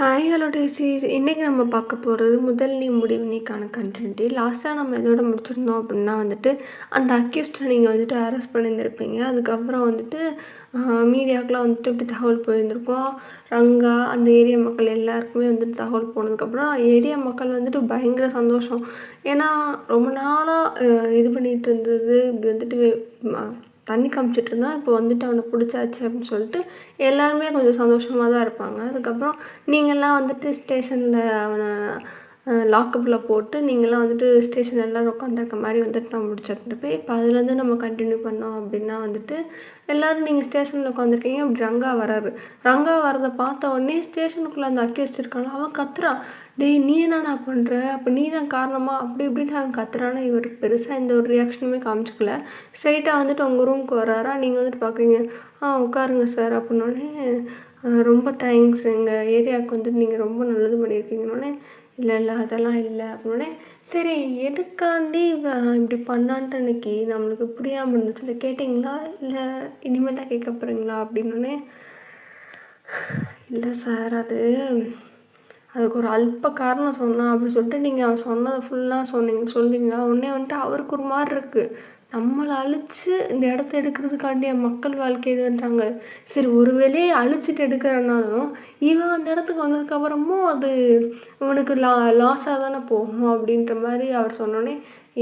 Hi hello டேஸீஸ். இன்றைக்கி நம்ம பார்க்க போகிறது முதல் நீ முடிவு நீக்கான கண்டென்ட்டு. லாஸ்ட்டாக நம்ம எதோட முடிச்சிருந்தோம் அப்படின்னா அந்த அக்யூஸ்டை நீங்கள் அரெஸ்ட் பண்ணியிருந்திருப்பீங்க. அதுக்கப்புறம் மீடியாவுக்குலாம் இப்படி தகவல் போயிருந்திருக்கோம். ரங்கா அந்த ஏரியா மக்கள் எல்லாருக்குமே தகவல் போனதுக்கப்புறம் ஏரியா மக்கள் பயங்கர சந்தோஷம். ஏன்னா ரொம்ப நாளாக இது பண்ணிகிட்டு இருந்தது இப்படி தண்ணி காமிச்சிட்டு இருந்தான். இப்போ அவனை பிடிச்சாச்சு அப்படின்னு சொல்லிட்டு எல்லாருமே கொஞ்சம் சந்தோஷமாக தான் இருப்பாங்க. அதுக்கப்புறம் நீங்கள்லாம் ஸ்டேஷனில் அவனை லாக்கப்பில் போட்டு நீங்கள்லாம் ஸ்டேஷன் எல்லோரும் உட்காந்துருக்க மாதிரி நான் முடிச்சிருந்துருப்பேன். இப்போ அதுலேருந்து நம்ம கண்டினியூ பண்ணோம் அப்படின்னா எல்லோரும் நீங்கள் ஸ்டேஷனில் உட்காந்துருக்கீங்க. அப்படி ரங்கா வராரு. ரங்கா வரதை பார்த்த உடனே ஸ்டேஷனுக்குள்ளே அந்த அக்யூஸ்ட் இருக்காங்க. அவன் கத்துறான், டேய் நீ என்னடா பண்ணுற, அப்போ நீ தான் காரணமாக அப்படி இப்படின்னு அவன் கத்துறானா. இவர் பெருசாக எந்த ஒரு ரியாக்ஷனுமே காமிச்சிக்கல. ஸ்ட்ரைட்டாக உங்கள் ரூமுக்கு வராரா. நீங்கள் பார்க்குறீங்க, உட்காருங்க சார் அப்படின்னோடனே, ரொம்ப தேங்க்ஸ், எங்கள் ஏரியாவுக்கு நீங்கள் ரொம்ப நல்லது பண்ணியிருக்கீங்கன்னொடனே, இல்லை அதெல்லாம் இல்லை அப்படின்னோடனே, சரி எதுக்காண்டி இப்படி பண்ணான்ட்டு அன்றைக்கி நம்மளுக்கு புரியாமல் இருந்துச்சு, இல்லை கேட்டிங்களா, இல்லை இனிமேல் தான் கேட்க போகிறீங்களா அப்படின்னோடனே, இல்லை சார் அதுக்கு ஒரு அல்ப காரணம் சொன்னான் அப்படின்னு சொல்லிட்டு நீங்கள் அவன் சொன்னதை ஃபுல்லாக சொன்னீங்களா. உடனே அவருக்கு ஒரு மாதிரி இருக்குது, நம்மளை அழித்து இந்த இடத்த எடுக்கிறதுக்காண்டிய மக்கள் வாழ்க்கை இதுன்றாங்க. சரி ஒரு வேலையை அழிச்சிட்டு எடுக்கிறனாலும் இவன் அந்த இடத்துக்கு வந்ததுக்கப்புறமும் அது இவனுக்கு லாஸாக தானே போகும் அப்படின்ற மாதிரி அவர் சொன்னோன்னே,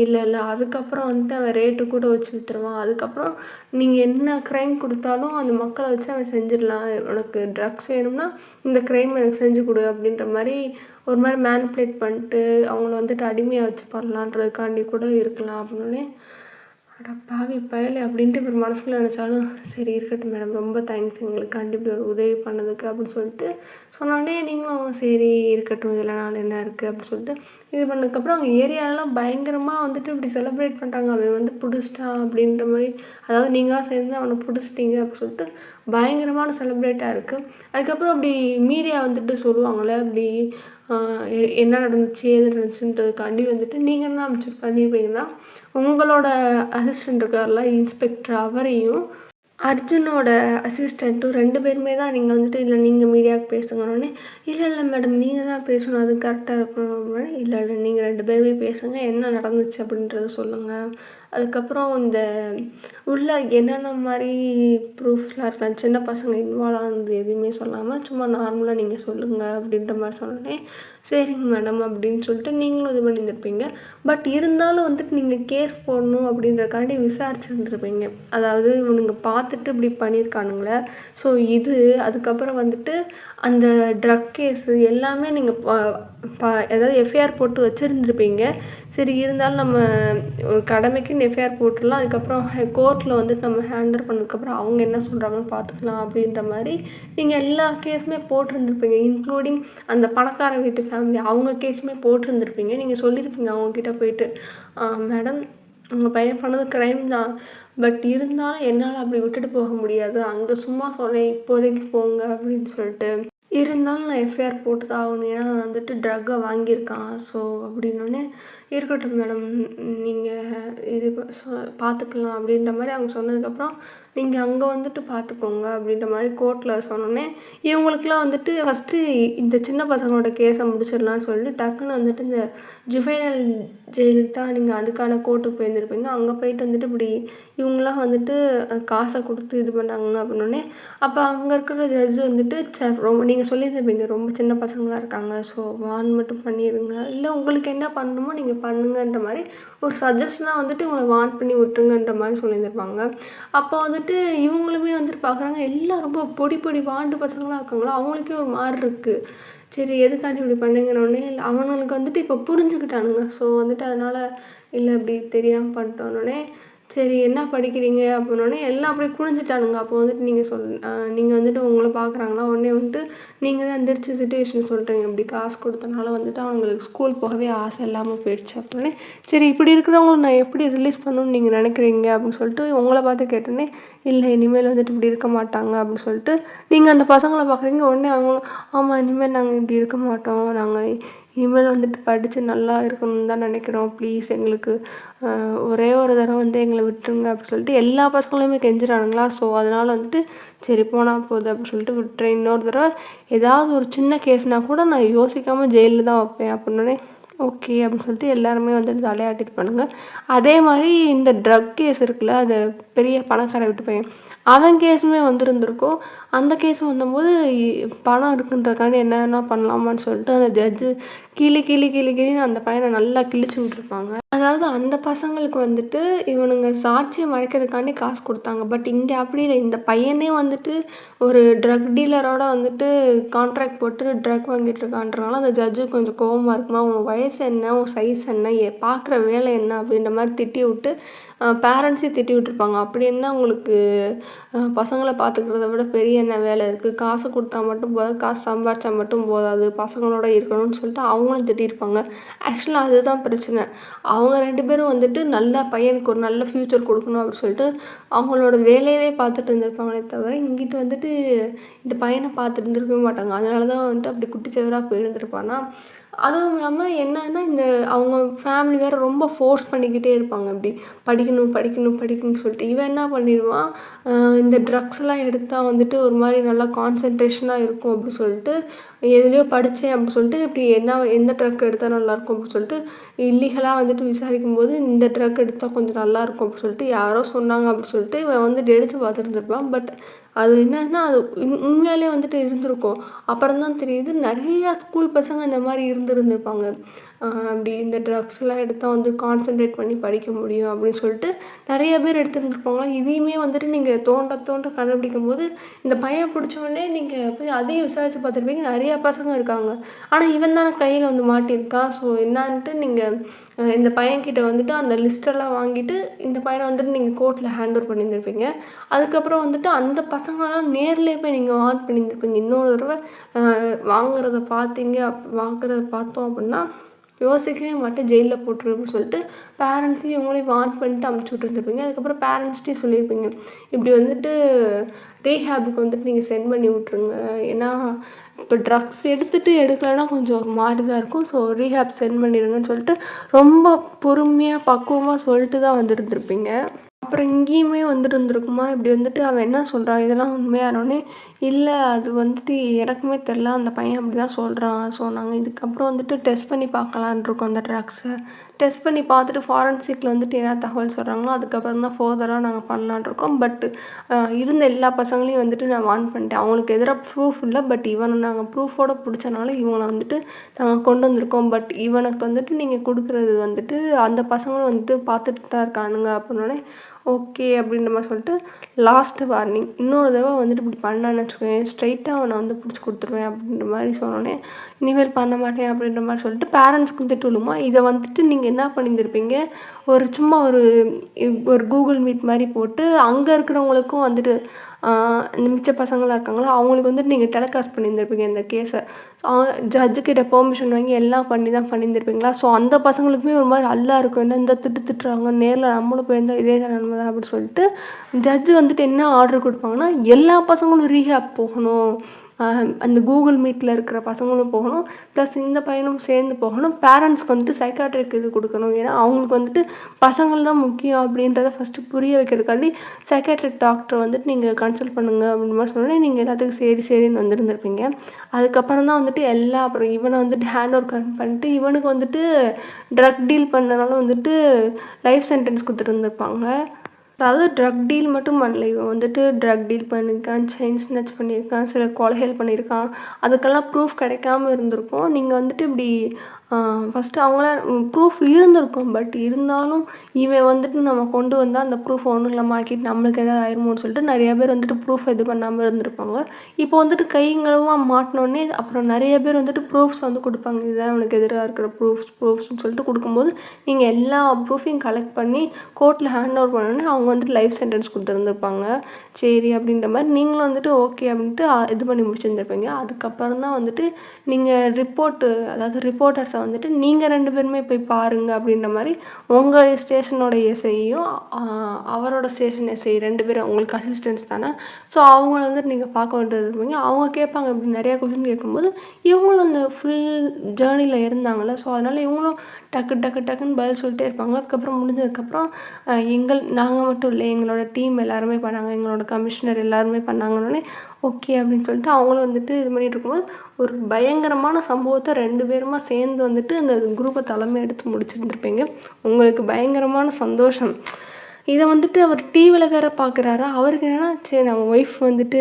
இல்லை அதுக்கப்புறம் அவன் ரேட்டு கூட வச்சு விற்றுருவான். அதுக்கப்புறம் நீங்கள் என்ன க்ரைம் கொடுத்தாலும் அந்த மக்களை வச்சு அவன் செஞ்சிடலாம். உனக்கு ட்ரக்ஸ் வேணும்னா இந்த க்ரைம் எனக்கு செஞ்சு கொடு அப்படின்ற மாதிரி ஒரு மாதிரி மேனிப்புலேட் பண்ணிட்டு அவங்கள அடிமையாக வச்சு பண்ணலான்றதுக்காண்டி கூட இருக்கலாம் அப்படின்னே, அட பாவி பயலே அப்படின்ட்டு ஒரு மனசுக்குள்ள நினச்சாலும், சரி இருக்கட்டும் மேடம், ரொம்ப தேங்க்ஸ் எங்களுக்கு இப்படி ஒரு உதவி பண்ணதுக்கு அப்படின்னு சொல்லிட்டு சொன்னோடனே, நீங்களும் சரி இருக்கட்டும், இதில் நாள் என்ன இருக்குது அப்படின்னு சொல்லிட்டு இது பண்ணதுக்கப்புறம் அவங்க ஏரியாலலாம் பயங்கரமாக இப்படி செலிப்ரேட் பண்ணுறாங்க. அவன் பிடிச்சிட்டான் அப்படின்ற மாதிரி, அதாவது நீங்களாக சேர்ந்து அவனை பிடிச்சிட்டிங்க அப்படின்னு சொல்லிட்டு பயங்கரமான செலிப்ரேட்டாக இருக்குது. அதுக்கப்புறம் அப்படி மீடியா சொல்லுவாங்களே அப்படி என்ன நடந்துச்சு ஏது நடந்துச்சுன்றதுக்காண்டி நீங்கள் என்ன பண்ணியிருப்பீங்கன்னா, உங்களோட அசிஸ்டண்ட் இருக்கார்ல இன்ஸ்பெக்டர், அவரையும் அர்ஜுனோட அசிஸ்டண்ட்டும் 2 பேருமே தான் நீங்கள் இல்லை நீங்கள் மீடியாவுக்கு பேசுங்கன்னொடனே, இல்லை மேடம் நீங்கள் தான் பேசணும், அது கரெக்டாக இருக்கணும் அப்படின்னா, இல்லை நீங்கள் 2 பேருமே பேசுங்க, என்ன நடந்துச்சு அப்படின்றத சொல்லுங்கள். அதுக்கப்புறம் உள்ள என்னென்ன மாதிரி ப்ரூஃப்லாம் இருக்கலாம், சின்ன பசங்க இன்வால்வ் ஆனது எதுவுமே சொல்லாமல் சும்மா நார்மலாக நீங்கள் சொல்லுங்கள் அப்படின்ற மாதிரி சொன்னோடனே, சரிங்க மேடம் அப்படின்னு சொல்லிட்டு நீங்களும் இது பண்ணியிருந்திருப்பீங்க. பட் இருந்தாலும் நீங்கள் கேஸ் போடணும் அப்படின்றக்காண்டி விசாரிச்சுருந்துருப்பீங்க. அதாவது இவனுங்க பார்த்துட்டு இப்படி பண்ணியிருக்கானுங்களே, ஸோ அதுக்கப்புறம் அந்த ட்ரக் கேஸு எல்லாமே நீங்கள் ஏதாவது எஃப்ஐஆர் போட்டு வச்சுருந்துருப்பீங்க. சரி இருந்தாலும் நம்ம ஒரு கடமைக்குன்னு எஃப்ஐஆர் போட்டுடலாம். அதுக்கப்புறம் கோர்ட்டில் நம்ம ஹேண்டில் பண்ணதுக்கப்புறம் அவங்க என்ன சொல்கிறாங்கன்னு பார்த்துக்கலாம் அப்படின்ற மாதிரி நீங்கள் எல்லா கேஸுமே போட்டிருந்துருப்பீங்க. இன்க்ளூடிங் அந்த பணக்கார வீட்டு ஃபேமிலி அவங்க கேஸுமே போட்டிருந்துருப்பீங்க. நீங்கள் சொல்லியிருப்பீங்க அவங்கக்கிட்ட போயிட்டு, மேடம் உங்கள் பையன் பண்ணது க்ரைம் தான், பட் இருந்தாலும் என்னால் அப்படி விட்டுட்டு போக முடியாது, அங்கே சும்மா சொன்னேன் இப்போதைக்கு போங்க அப்படின்னு சொல்லிட்டு, இருந்தாலும் நான் எஃப்ஐஆர் போட்டு தான் ஆகணும், ஏன்னா ட்ரக்கை வாங்கியிருக்கான். ஸோ அப்படின்னோடனே, இருக்கட்டும் மேடம் நீங்கள் இது பார்த்துக்கலாம் அப்படின்ற மாதிரி அவங்க சொன்னதுக்கப்புறம், நீங்கள் அங்கே பார்த்துக்கோங்க அப்படின்ற மாதிரி கோர்ட்டில் சொன்னோன்னே, இவங்களுக்குலாம் ஃபஸ்ட்டு இந்த சின்ன பசங்களோட கேஸை முடிச்சிடலான்னு சொல்லிட்டு டக்குன்னு இந்த ஜுவைனல் ஜெயிலுக்கு தான் நீங்கள் அதுக்கான கோர்ட்டுக்கு போயிருந்துருப்பீங்க. அங்கே போயிட்டு இப்படி இவங்களாம் காசை கொடுத்து இது பண்ணாங்க அப்படின்னோடனே, அப்போ அங்கே இருக்கிற ஜட்ஜு ரொம்ப நீங்கள் சொல்லியிருந்துருப்பீங்க ரொம்ப சின்ன பசங்களாக இருக்காங்க, ஸோ வார்ன் மட்டும் பண்ணிடுங்க, இல்லை உங்களுக்கு என்ன பண்ணணுமோ நீங்கள் பண்ணுங்கன்ற மாதிரி ஒரு சஜஷனாக இவங்களை வார்ன் பண்ணி விட்டுருங்கன்ற மாதிரி சொல்லியிருந்திருப்பாங்க. அப்போ இவங்களுமே பார்க்குறாங்க, எல்லாம் ரொம்ப பொடி வாண்டு பசங்களாக இருக்காங்களோ, அவங்களுக்கே ஒரு மாதிரி இருக்குது. சரி எதுக்காண்டி இப்படி பண்ணுங்கன்னொடனே, இல்லை அவனுங்களுக்கு இப்போ புரிஞ்சுக்கிட்டானுங்க. ஸோ அதனால் இல்லை இப்படி தெரியாமல் பண்ணிட்டோன்னே, சரி என்ன படிக்கிறீங்க அப்படின்னோடனே எல்லாம் அப்படியே குனிஞ்சிட்டானுங்க. அப்போ நீங்கள் உங்களை பார்க்குறாங்களா, உடனே நீங்கள் தான் எந்திரிச்சு சுச்சுவேஷன் சொல்கிறீங்க, இப்படி காசு கொடுத்தனால அவங்களுக்கு ஸ்கூல் போகவே ஆசை இல்லாமல் போயிடுச்சு அப்படின்னே, சரி இப்படி இருக்கிறவங்கள நான் எப்படி ரிலீஸ் பண்ணணும்னு நீங்கள் நினைக்கிறீங்க அப்படின்னு சொல்லிட்டு உங்களை பார்த்து கேட்டோன்னே, இல்லை இனிமேல் இப்படி இருக்க மாட்டாங்க அப்படின்னு சொல்லிட்டு நீங்கள் அந்த பசங்களை பார்க்குறீங்க. உடனே அவங்க, ஆமாம் இனிமேல் நாங்கள் இப்படி இருக்க மாட்டோம், நாங்கள் இனிமேல் வந்துட்டு படித்து நல்லா இருக்கணும்னு தான் நினைக்கிறோம். ப்ளீஸ் எங்களுக்கு ஒரே ஒரு தடவை வந்து எங்களை விட்டுருங்க அப்படின்னு சொல்லிட்டு எல்லா பசங்களுமே கெஞ்சுறானுங்களா. ஸோ அதனால் வந்துட்டு சரி போனால் போகுது அப்படின்னு சொல்லிட்டு விட்டுறேன். இன்னொரு தடவை ஏதாவது ஒரு சின்ன கேஸ்னால் கூட நான் யோசிக்காமல் ஜெயிலில் தான் வைப்பேன் அப்படின்னோடனே ஓகே அப்படின்னு சொல்லிட்டு எல்லாருமே வந்துட்டு தலையாட்டிட்டு பண்ணுங்க. அதே மாதிரி இந்த ட்ரக் கேஸ் இருக்குல்ல, அது பெரிய பணக்கார வீட்டு பையன் அவன் கேஸுமே வந்துருந்துருக்கும். அந்த கேஸ் வந்தபோது பணம் இருக்குன்றக்காண்டி என்ன பண்ணலாமான்னு சொல்லிட்டு அந்த ஜட்ஜு கிளின்னு அந்த பையனை நல்லா கிழிச்சு விட்ருப்பாங்க. அதாவது அந்த பசங்களுக்கு வந்துட்டு இவனுங்க சாட்சியை மறைக்கிறதுக்காண்டி காசு கொடுத்தாங்க. பட் இங்கே அப்படி இல்லை. இந்த பையனே வந்துட்டு ஒரு ட்ரக் டீலரோட வந்துட்டு கான்ட்ராக்ட் போட்டு ட்ரக் வாங்கிட்டு இருக்கான்றனால அந்த ஜட்ஜு கொஞ்சம் கோவமாக இருக்குமா, உன் வயசு என்ன, உன் சைஸ் என்ன, பார்க்குற வேலை என்ன அப்படின்ற மாதிரி திட்டி விட்டு பேரண்ட்ஸே திட்டி விட்டுருப்பாங்க. அப்படி என்ன உங்களுக்கு பசங்களை பார்த்துக்கிறத விட பெரிய என்ன வேலை இருக்குது, காசு கொடுத்தா மட்டும் போதாது, காசு சம்பாரிச்சா மட்டும் போதாது, பசங்களோட இருக்கணும்னு சொல்லிட்டு அவங்களும் திட்டிருப்பாங்க. ஆக்சுவலாக அதுதான் பிரச்சனை. அவங்க 2 பேரும் வந்துட்டு நல்ல பையனுக்கு ஒரு நல்ல ஃப்யூச்சர் கொடுக்கணும் அப்படின்னு சொல்லிட்டு அவங்களோட வேலையவே பார்த்துட்டு இருந்திருப்பாங்களே தவிர இங்கிட்டு வந்துட்டு இந்த பையனை பார்த்துட்டு இருந்திருக்கவே மாட்டாங்க. அதனால தான் வந்துட்டு அப்படி குட்டிச்சவராக போயிருந்திருப்பானா. அதுவும் இல்லாமல் என்னன்னா இந்த அவங்க ஃபேமிலி வேறு ரொம்ப ஃபோர்ஸ் பண்ணிக்கிட்டே இருப்பாங்க. இப்படி படிக்கணும்னு சொல்லிட்டு இவன் என்ன பண்ணிடுவான், இந்த ட்ரக்ஸ்லாம் எடுத்தால் வந்துட்டு ஒரு மாதிரி நல்லா கான்சன்ட்ரேஷனாக இருக்கும் அப்படி சொல்லிட்டு எதுலேயோ படித்தேன் அப்படின்னு சொல்லிட்டு இப்படி எந்த ட்ரக் எடுத்தால் நல்லாயிருக்கும் அப்படின்னு சொல்லிட்டு இல்லீகலாக வந்துட்டு விசாரிக்கும் போது இந்த ட்ரக் எடுத்தால் கொஞ்சம் நல்லாயிருக்கும் அப்படின்னு சொல்லிட்டு யாரோ சொன்னாங்க அப்படின்னு சொல்லிட்டு இவன் வந்துட்டு எடுத்து பார்த்துருந்துருப்பான். பட் அது என்னன்னா அது உண்மையாலே வந்துட்டு இருந்திருக்கும். அப்புறம் தான் தெரியுது நிறையா ஸ்கூல் பசங்க இந்த மாதிரி இருந்திருப்பாங்க. அப்படி இந்த ட்ரக்ஸ்லாம் எடுத்தால் வந்து கான்சன்ட்ரேட் பண்ணி படிக்க முடியும் அப்படின்னு சொல்லிட்டு நிறைய பேர் எடுத்துருந்துருப்பாங்களா. இதையுமே வந்துட்டு நீங்கள் தோண்ட கண்டுபிடிக்கும் போது இந்த பையன் பிடிச்சோடனே நீங்கள் போய் அதையும் விசாரித்து பார்த்துருப்பீங்க. நிறையா பசங்க இருக்காங்க. ஆனால் இவன் தானே கையில் வந்து மாட்டியிருக்கான். ஸோ என்னான்ட்டு நீங்கள் இந்த பையன்கிட்ட வந்துட்டு அந்த லிஸ்ட்டெல்லாம் வாங்கிட்டு இந்த பையனை வந்துட்டு நீங்கள் கோர்ட்டில் ஹேண்ட் ஓவர் பண்ணியிருந்திருப்பீங்க. அதுக்கப்புறம் வந்துட்டு அந்த பசங்களாம் நேர்லேயே போய் நீங்கள் வார்ன் பண்ணியிருந்திருப்பீங்க. இன்னொரு தடவை வாங்குறத பார்த்தோம் அப்படின்னா யோசிக்கவே மாட்டேன், ஜெயிலில் போட்டுருன்னு சொல்லிட்டு பேரண்ட்ஸையும் இவங்களையும் வார்ன் பண்ணிட்டு அமுச்சு விட்டுருந்துருப்பீங்க. அதுக்கப்புறம் பேரண்ட்ஸ்கிட்டையும் சொல்லியிருப்பீங்க இப்படி வந்துட்டு ரீஹேபுக்கு வந்துட்டு நீங்கள் சென்ட் பண்ணி விட்ருங்க. ஏன்னா இப்போ ட்ரக்ஸ் எடுக்கலைன்னா கொஞ்சம் ஒரு மாதிரி தான் இருக்கும். ஸோ ரீஹேப் சென்ட் பண்ணிடுங்கன்னு சொல்லிட்டு ரொம்ப பொறுமையாக பக்குவமாக சொல்லிட்டு தான் வந்துருந்துருப்பீங்க. அப்புறம் இங்கேயுமே வந்துருந்துருக்குமா இப்படி வந்துட்டு அவன் என்ன சொல்கிறான் இதெல்லாம் உண்மையானோடனே இல்லை அது வந்துட்டு எனக்குமே தெரில, அந்த பையன் அப்படி தான் சொல்கிறான். ஸோ நாங்கள் இதுக்கப்புறம் வந்துட்டு டெஸ்ட் பண்ணி பார்க்கலான் இருக்கோம். அந்த ட்ரக்ஸை டெஸ்ட் பண்ணி பார்த்துட்டு ஃபாரன்சிக்கில் வந்துட்டு என்ன தகவல் சொல்கிறாங்களோ அதுக்கப்புறம் தான் ஃபர்தராக நாங்கள் பண்ணலான் இருக்கோம். பட் இருந்த எல்லா பசங்களையும் வந்துட்டு நான் வார்ன் பண்ணிட்டேன். அவங்களுக்கு எதிராக ப்ரூஃப் இல்லை. பட் இவனை நாங்கள் ப்ரூஃபோடு பிடிச்சனால இவனை வந்துட்டு நாங்கள் கொண்டு வந்திருக்கோம். பட் இவனுக்கு வந்துட்டு நீங்கள் கொடுக்குறது வந்துட்டு அந்த பசங்களும் வந்துட்டு பார்த்துட்டு தான் இருக்கானுங்க அப்படின்னோடனே ஓகே அப்படின்ற மாதிரி சொல்லிட்டு லாஸ்ட்டு வார்னிங், இன்னொரு தடவை வந்துட்டு இப்படி பண்ணான்னு வச்சுக்கோங்க ஸ்ட்ரைட்டாக அவனை வந்து பிடிச்சி கொடுத்துருவேன் அப்படின்ற மாதிரி சொன்னோன்னே இனிமேல் பண்ண மாட்டேன் அப்படின்ற மாதிரி சொல்லிட்டு பேரண்ட்ஸ்க்கு திட்டு விழுமா. இதை வந்துட்டு நீங்கள் என்ன பண்ணியிருந்திருப்பீங்க, சும்மா ஒரு கூகுள் மீட் மாதிரி போட்டு அங்கே இருக்கிறவங்களுக்கும் வந்துட்டு இந்த மிச்ச பசங்களாம் இருக்காங்களோ அவங்களுக்கு வந்துட்டு நீங்கள் டெலிகாஸ்ட் பண்ணியிருந்திருப்பீங்க இந்த கேஸை. ஜட்ஜுக்கிட்ட பெர்மிஷன் வாங்கி எல்லாம் பண்ணி தான் பண்ணியிருந்திருப்பீங்களா. ஸோ அந்த பசங்களுக்குமே ஒரு மாதிரி அல்லா இருக்கும், என்ன இந்த திட்டுறாங்க, நேரில் நம்மளும் போயிருந்தால் இதே தான் நன்மை தான் அப்படின்னு சொல்லிட்டு ஜட்ஜு வந்துட்டு என்ன ஆர்டர் கொடுப்பாங்கன்னா எல்லா பசங்களும் ரீஹேப் போகணும், அந்த கூகுள் மீட்டில் இருக்கிற பசங்களும் போகணும், ப்ளஸ் இந்த பையனும் சேர்ந்து போகணும், பேரண்ட்ஸ்க்கு வந்துட்டு சைக்காட்ரிக் இது கொடுக்கணும். ஏன்னா அவங்களுக்கு வந்துட்டு பசங்கள் தான் முக்கியம் அப்படின்றத ஃபஸ்ட்டு புரிய வைக்கிறதுக்காண்டி சைக்காட்ரிக் டாக்டர் வந்துட்டு நீங்கள் கன்சல்ட் பண்ணுங்கள் அப்படின்ற மாதிரி சொன்னோன்னே நீங்கள் எல்லாத்துக்கும் சரின்னு வந்துருந்துருப்பீங்க. அதுக்கப்புறம் தான் வந்துட்டு அப்புறம் இவனை வந்துட்டு ஹேண்ட் ஓவர் பண்ணிட்டு இவனுக்கு வந்துட்டு ட்ரக் டீல் பண்ணனால வந்துட்டு லைஃப் சென்டென்ஸ் கொடுத்துட்டு. அதாவது ட்ரக் டீல் மட்டும் பண்ணல, இவன் வந்துட்டு ட்ரக் டீல் பண்ணியிருக்கான், செயின் ஸ்னட்ச் பண்ணியிருக்கான், சில கொலைகள் பண்ணியிருக்கான். அதுக்கெல்லாம் ப்ரூஃப் கிடைக்காம இருந்திருக்கும். நீங்கள் வந்துட்டு இப்படி ஃபஸ்ட்டு அவங்கள ப்ரூஃப் இருந்திருக்கும். பட் இருந்தாலும் இவன் வந்துட்டு நம்ம கொண்டு வந்தால் அந்த ப்ரூஃப் ஒன்றும் இல்லாமல் ஆக்கிட்டு நம்மளுக்கு எதாவது ஆயிருமோன்னு சொல்லிட்டு நிறையா பேர் வந்துட்டு ப்ரூஃப் இது பண்ணாமல் இருந்திருப்பாங்க. இப்போ வந்துட்டு கைங்களவாக மாட்டினோடனே அப்புறம் நிறைய பேர் வந்துட்டு ப்ரூஃப்ஸ் வந்து கொடுப்பாங்க, இதுதான் அவனுக்கு எதிராக இருக்கிற ப்ரூஃப்ஸ்னு சொல்லிட்டு கொடுக்கும்போது நீங்கள் எல்லா ப்ரூஃபையும் கலெக்ட் பண்ணி கோர்ட்டில் ஹேண்ட் ஓவர் பண்ணோடனே அவங்க வந்துட்டு லைஃப் சென்டென்ஸ் கொடுத்துருந்துருப்பாங்க. சரி அப்படின்ற மாதிரி நீங்களும் வந்துட்டு ஓகே அப்படின்ட்டு இது பண்ணி முடிச்சிருந்துருப்பீங்க. அதுக்கப்புறம் தான் வந்துட்டு நீங்கள் அதாவது ரிப்போர்ட்டர்ஸை வந்துட்டு நீங்கள் 2 பேருமே போய் பாருங்கள் அப்படின்ற மாதிரி உங்கள் ஸ்டேஷனோட எஸ்ஐயும் அவரோட ஸ்டேஷன் எஸ்ஐ 2 பேரும் உங்களுக்கு அசிஸ்டன்ஸ் தானே. ஸோ அவங்கள வந்துட்டு நீங்கள் பார்க்க வேண்டியது இருப்பீங்க. அவங்க கேட்பாங்க இப்படி நிறையா கொஸ்டின் கேட்கும்போது இவங்களும் அந்த ஃபுல் ஜேர்னியில் இருந்தாங்களே. ஸோ அதனால் இவங்களும் டக்குன்னு பதில் சொல்லிட்டே இருப்பாங்க. அதுக்கப்புறம் முடிஞ்சதுக்கப்புறம் நாங்கள் மட்டும் இல்லை, எங்களோட டீம் எல்லாருமே பண்ணாங்க, எங்களோட கமிஷனர் எல்லாருமே பண்ணாங்கன்னே ஓகே அப்படின்னு சொல்லிட்டு அவங்களும் வந்துட்டு இது பண்ணிகிட்டு இருக்கும்போது ஒரு பயங்கரமான சம்பவத்தை 2 பேருமா சேர்ந்து வந்துட்டு அந்த குரூப்பை தலைமை எடுத்து முடிச்சிருந்துருப்பீங்க. உங்களுக்கு பயங்கரமான சந்தோஷம். இதை வந்துட்டு அவர் டிவியில் வேறு பார்க்குறாரா. அவருக்கு என்னென்னா சரி நம்ம ஒய்ஃப் வந்துட்டு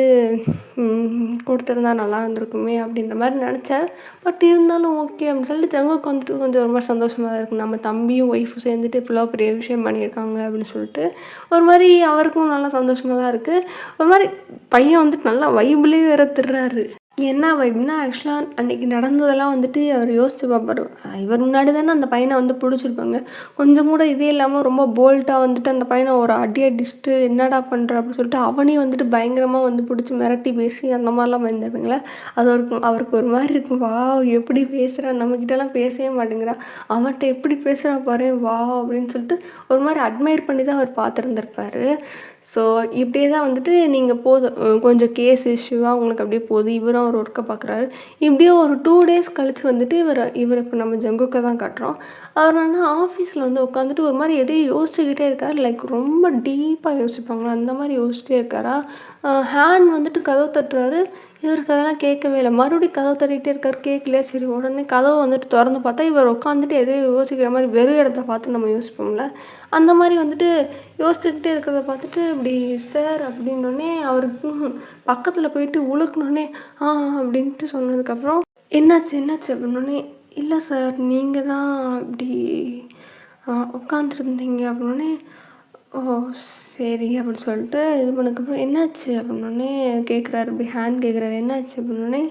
கொடுத்துருந்தா நல்லா இருந்திருக்குமே அப்படின்ற மாதிரி நினச்சார். பட் இருந்தாலும் ஓகே அப்படின்னு சொல்லிட்டு ஜங்குக்கு வந்துட்டு கொஞ்சம் ரொம்ப சந்தோஷமாக தான் இருக்கும். நம்ம தம்பியும் ஒய்ஃபும் சேர்ந்துட்டு இவ்வளோ பெரிய விஷயம் பண்ணியிருக்காங்க அப்படின்னு சொல்லிட்டு ஒரு மாதிரி அவருக்கும் நல்லா சந்தோஷமாக தான் இருக்குது. ஒரு மாதிரி பையன் வந்துட்டு நல்லா வைப்லேயே வேற திடுறாரு. என்ன வைப்னா ஆக்சுவலாக அன்றைக்கி நடந்ததெல்லாம் வந்துட்டு அவர் யோசித்து பார்ப்பார். இவர் முன்னாடி தானே அந்த பையனை வந்து பிடிச்சிருப்பாங்க. கொஞ்சம் கூட இதே இல்லாமல் ரொம்ப போல்ட்டாக வந்துட்டு அந்த பையனை ஒரு அடிச்சுட்டு என்னடா பண்ணுற அப்படின்னு சொல்லிட்டு அவனையும் வந்துட்டு பயங்கரமாக வந்து பிடிச்சி மிரட்டி பேசி அந்த மாதிரிலாம் பயந்துருப்பீங்களா. அது அவருக்கு ஒரு மாதிரி இருக்கும். வா எப்படி பேசுகிறான், நம்மக்கிட்டலாம் பேசவே மாட்டேங்கிறான், அவன்கிட்ட எப்படி பேசுகிறா பாரு வா அப்படின்னு சொல்லிட்டு ஒரு மாதிரி அட்மையர் பண்ணி தான் அவர் பார்த்துருந்துருப்பார். ஸோ இப்படியே தான் வந்துட்டு நீங்கள் கொஞ்சம் கேஸ் இஷ்யூவாக உங்களுக்கு அப்படியே போகுது. இவரும் ஒரு ஒர்க்கை பார்க்குறாரு. இப்படியே ஒரு 2 days கழித்து வந்துட்டு இவர் இப்போ நம்ம ஜங்குக்கை தான் காட்டுறோம். அவர் ஆஃபீஸில் வந்து உட்காந்துட்டு ஒரு மாதிரி எதையும் யோசிச்சுக்கிட்டே இருக்கார். லைக் ரொம்ப டீப்பாக யோசிப்பாங்களா அந்த மாதிரி யோசிச்சிட்டே இருக்காரா. ஹேண்ட் வந்துட்டு கதவு தட்டுறாரு. இவருக்கு அதெல்லாம் கேட்கவே இல்லை. மறுபடியும் கதவு தட்டிகிட்டே இருக்கார். கேட்கலையா. சரி உடனே கதவை வந்துட்டு திறந்து பார்த்தா இவர் உட்காந்துட்டு எதையும் யோசிக்கிற மாதிரி வெறும் இடத்த பார்த்து நம்ம யோசிப்போம்ல, அந்த மாதிரி வந்துட்டு யோசிச்சுக்கிட்டே இருக்கிறத பார்த்துட்டு இப்படி சார் அப்படின்னோடனே அவருக்கு பக்கத்தில் போயிட்டு உழுக்கணுன்னே அப்படின்ட்டு சொன்னதுக்கப்புறம் என்னாச்சு அப்படின்னோடனே இல்லை சார் நீங்கள் தான் இப்படி உட்காந்துருந்தீங்க அப்படின்னோடனே ஓ சரி அப்படின்னு சொல்லிட்டு இது பண்ணதுக்கப்புறம் என்னாச்சு அப்படின்னோடனே கேட்குறாரு. இப்படி ஹேண்ட் கேட்குறாரு என்னாச்சு அப்படின்னோடனே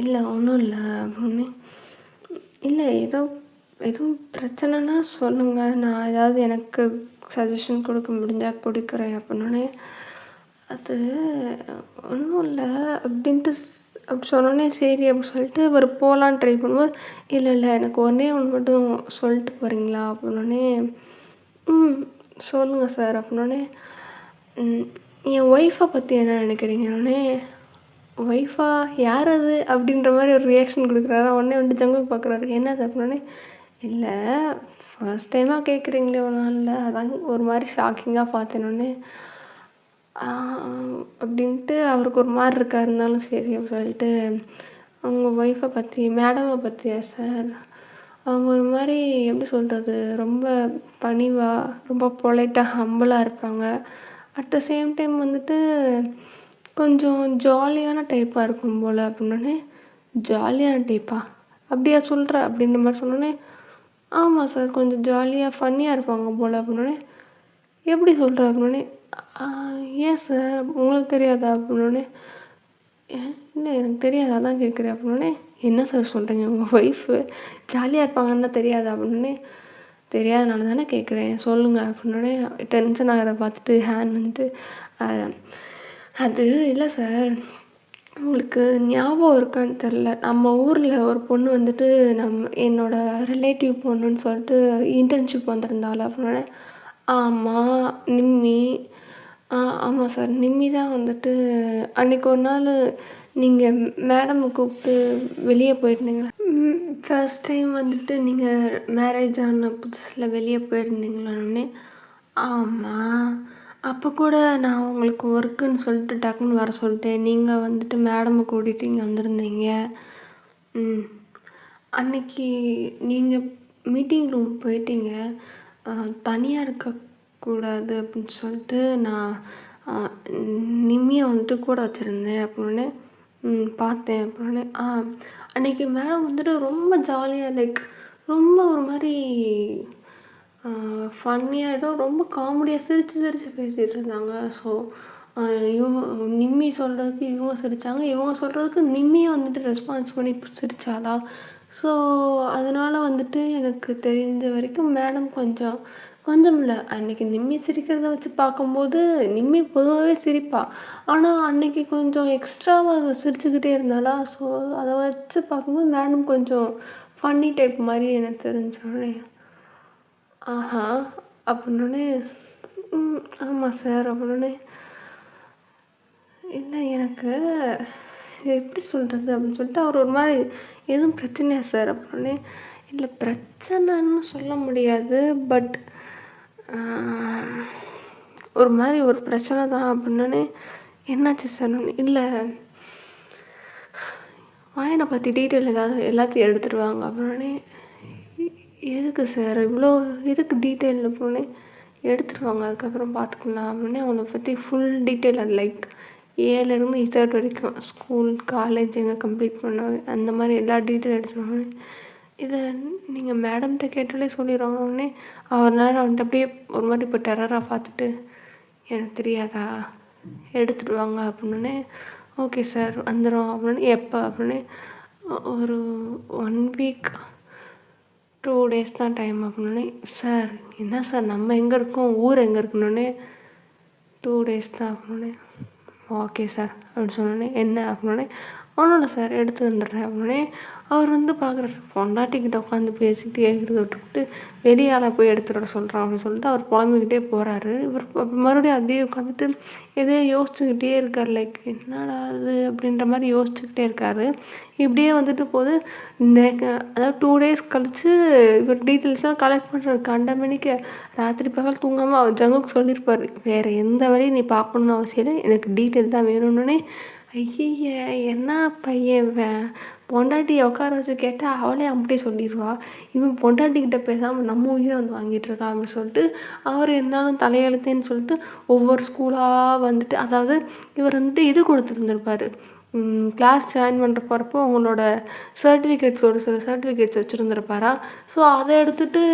இல்லை ஒன்றும் இல்லை அப்படின்னே இல்லை எதுவும் பிரச்சனைனா சொல்லுங்கள், நான் ஏதாவது எனக்கு சஜஷன் கொடுக்க முடிஞ்சால் கொடுக்குறேன் அப்படின்னோடனே அது ஒன்றும் இல்லை அப்படின்ட்டு அப்படி சொன்னோடனே சரி அப்படின்னு சொல்லிட்டு ஒரு போகலான்னு ட்ரை பண்ணும்போது இல்லை எனக்கு ஒன்றே ஒன்று மட்டும் சொல்லிட்டு போகிறீங்களா அப்படின்னோடனே சொல்லுங்கள் சார் அப்படின்னோடனே என் ஒய்ஃபை பற்றி என்ன நினைக்கிறீங்கன்னே ஒய்ஃபா யார் அது அப்படின்ற மாதிரி ஒரு ரியாக்ஷன் கொடுக்குறாரு. உடனே வந்துட்டு ஜங்குக்கு பார்க்குறாரு. என்னது அப்படின்னோடனே இல்லை ஃபர்ஸ்ட் டைமாக கேட்குறீங்களே ஒன்றும் இல்லை, அதான் ஒரு மாதிரி ஷாக்கிங்காக பார்த்தேன்னொன்னே அப்படின்ட்டு அவருக்கு ஒரு மாதிரி இருக்கா. இருந்தாலும் சரி அப்படின்னு சொல்லிட்டு அவங்க ஒய்ஃபை பற்றி மேடமை பற்றியா சார், அவங்க ஒரு மாதிரி எப்படி சொல்கிறது, ரொம்ப பணிவாக ரொம்ப பொலைட்டாக ஹம்பிளாக இருப்பாங்க. அட் த சேம் டைம் வந்துட்டு கொஞ்சம் ஜாலியான டைப்பாக இருக்கும் போல் அப்படின்னோடனே ஜாலியான டைப்பா அப்படியா சொல்கிற அப்படின்ற மாதிரி சொன்னோடனே ஆமாம் சார் கொஞ்சம் ஜாலியாக ஃபன்னியாக இருப்பாங்க போல் அப்படின்னோடனே எப்படி சொல்கிற அப்படின்னோடனே ஏன் சார் உங்களுக்கு தெரியாதா அப்படின்னோடனே இல்லை எனக்கு தெரியாதா தான் கேட்குறேன் அப்படின்னோடனே என்ன சார் சொல்கிறீங்க, உங்கள் ஒய்ஃபு ஜாலியாக இருப்பாங்கன்னா தெரியாதா அப்படின்னோடனே தெரியாதனால தானே கேட்குறேன் சொல்லுங்கள் அப்படின்னோடனே டென்ஷன் ஆகிறத பார்த்துட்டு ஹேண்ட் வந்துட்டு அது இல்லை சார் உங்களுக்கு ஞாபகம் இருக்கான்னு தெரில, நம்ம ஊரில் ஒரு பொண்ணு வந்துட்டு என்னோடய ரிலேட்டிவ் பொண்ணுன்னு சொல்லிட்டு இன்டர்ன்ஷிப் வந்திருந்தாள் அப்படின்னோடனே ஆமாம் நிம்மி, ஆமாம் சார் நிம்மி தான் வந்துட்டு அன்றைக்கி ஒரு நாள் நீங்கள் மேடம் கூப்பிட்டு வெளியே போயிருந்தீங்களா, ஃபர்ஸ்ட் டைம் வந்துட்டு நீங்கள் மேரேஜ் ஆன புதுசில் வெளியே போயிருந்தீங்களான்னே ஆமாம் அப்போ கூட நான் உங்களுக்கு ஒர்க்குன்னு சொல்லிட்டு டக்குன்னு வர சொல்லிட்டேன், நீங்கள் வந்துட்டு மேடமை கூட்டிகிட்டு இங்கே வந்திருந்தீங்க, அன்னைக்கு நீங்கள் மீட்டிங் ரூம் போயிட்டீங்க, தனியாக இருக்கக்கூடாது அப்படின்னு சொல்லிட்டு நான் நிம்மியை வந்துட்டு கூட வச்சுருந்தேன் அப்படின்னே பார்த்தேன் அப்படின்னே அன்றைக்கி மேடம் வந்துட்டு ரொம்ப ஜாலியாக லைக் ரொம்ப ஒரு மாதிரி ஃபன்னியாக ஏதோ ரொம்ப காமெடியாக சிரித்து பேசிகிட்டு இருந்தாங்க. ஸோ இவங்க நிம்மி சொல்கிறதுக்கு இவங்க சிரித்தாங்க, இவங்க சொல்கிறதுக்கு நிம்மியை வந்துட்டு ரெஸ்பான்ஸ் பண்ணி சிரித்தாளா. ஸோ அதனால் வந்துட்டு எனக்கு தெரிஞ்ச வரைக்கும் மேடம் கொஞ்சம் கொஞ்சம் இல்ல. அன்னைக்கு நிம்மி சிரிக்கிறத வச்சு பார்க்கும்போது, நிம்மி பொதுவாவே சிரிப்பா. ஆனா, அன்னைக்கு கொஞ்சம் எக்ஸ்ட்ராவா அவ சிரிச்சுக்கிட்டே இருந்தாளா, ஸோ அத வச்சு பார்க்கும்போது மேடம் கொஞ்சம் ஃபன்னி டைப் மாரி எனக்கு தெரிஞ்சோனே, ஆஹா! அப்புட்னோனே, ஆமா சார் அப்புட்னோனே, இல்ல எனக்கு இத எப்படி சொல்றது? அப்படின்னு சொல்லிட்டு அவர் ஒரு மாரி, எதுவும் பிரச்சனையா சார்? அப்புட்னோனே, இல்ல பிரச்சனைன்னு சொல்ல முடியாது. பட் ஆ ஒரு மாரி ஒரு பிரச்சனை தான் அப்படின்னோனே, என்னாச்சு சார்ன்னோனே, இல்ல வாயனை பத்தி டீட்டெயில் ஏதாவது எல்லாத்தையும் எடுத்துட்டு வாங்க அப்படின்னோனே, எதுக்கு சார் இவ்வளோ எதுக்கு டீட்டெயில் அப்படின்னோனே, எடுத்துட்டு வாங்க அதுக்கப்புறம் பார்த்துக்கலாம் அப்படின்னே, அவனை பற்றி ஃபுல் டீட்டெயில் அது லைக் ஏலேருந்து இசட் வரைக்கும் ஸ்கூல், காலேஜ் எங்கே கம்ப்ளீட் பண்ண அந்த மாதிரி எல்லா டீட்டெயில் எடுத்துட்டு வாங்க. இதை நீங்கள் மேடம்கிட்ட கேட்டாலே சொல்லிடுவாங்க. அவர் நேரம் வந்துட்டு அப்படியே ஒரு மாதிரி இப்போ டெரராக பார்த்துட்டு, எனக்கு தெரியாதா, எடுத்துகிட்டு வாங்க அப்படின்னே, ஓகே சார் வந்துடும் அப்படின்னு. எப்போ அப்படின்னு, ஒரு 1 வீக் 2 டேஸ் தான் டைம் அப்படின்னே. சார் என்ன சார் நம்ம எங்கே இருக்கோம், ஊர் எங்கே இருக்குன்னொன்னே, 2 டேஸ் தான் அப்படின்னே. ஓகே சார் அப்படின்னு சொன்னோடனே, என்ன அப்படின்னே, ஒன்றும் இல்லை சார் எடுத்து வந்துடுறேன் அப்படின்னே. அவர் வந்து பார்க்குறாரு, பொண்டாட்டிக்கிட்ட உட்காந்து பேசிக்கிட்டு கேட்குறத விட்டுவிட்டு வெளியால் போய் எடுத்துகிட்டு வர சொல்கிறான் அப்படின்னு சொல்லிட்டு அவர் புலம்பிக்கிட்டே போகிறாரு. இவர் மறுபடியும் அதே உட்காந்துட்டு எதையோ யோசிச்சுக்கிட்டே இருக்கார். லைக் என்னடா அது அப்படின்ற மாதிரி யோசிச்சுக்கிட்டே இருக்கார். இப்படியே வந்துட்டு போது. அதாவது 2 டேஸ் கழித்து இவர் டீட்டெயில்ஸ்லாம் கலெக்ட் பண்ணுறாரு. கண்ட மணிக்கு ராத்திரி பகல் தூங்காமல் அவர் ஜங்குக்கு சொல்லியிருப்பார், வேறு எந்த வழியும் நீ பார்க்கணுன்னு அவசியம் இல்லை, எனக்கு டீட்டெயில் தான் வேணும்னே. ஐயய்ய என்ன பையன் பொண்டாட்டியை உட்கார வச்சு கேட்டால் அவளே அப்படியே சொல்லிடுவா, இவன் பொண்டாட்டிக்கிட்ட பேசாமல் நம்ம உயிரை வந்து வாங்கிட்டு இருக்கான் அப்படின்னு சொல்லிட்டு அவர் இருந்தாலும் தலையெழுத்தேன்னு சொல்லிட்டு ஒவ்வொரு ஸ்கூலாக வந்துட்டு, அதாவது இவர் வந்துட்டு இது கொடுத்துருந்துருப்பார், கிளாஸ் ஜாயின் பண்ணுற போகிறப்போ அவங்களோட சர்டிஃபிகேட்ஸ் ஒரு சில சர்டிஃபிகேட்ஸ் வச்சுருந்துருப்பாரா. ஸோ அதை எடுத்துகிட்டு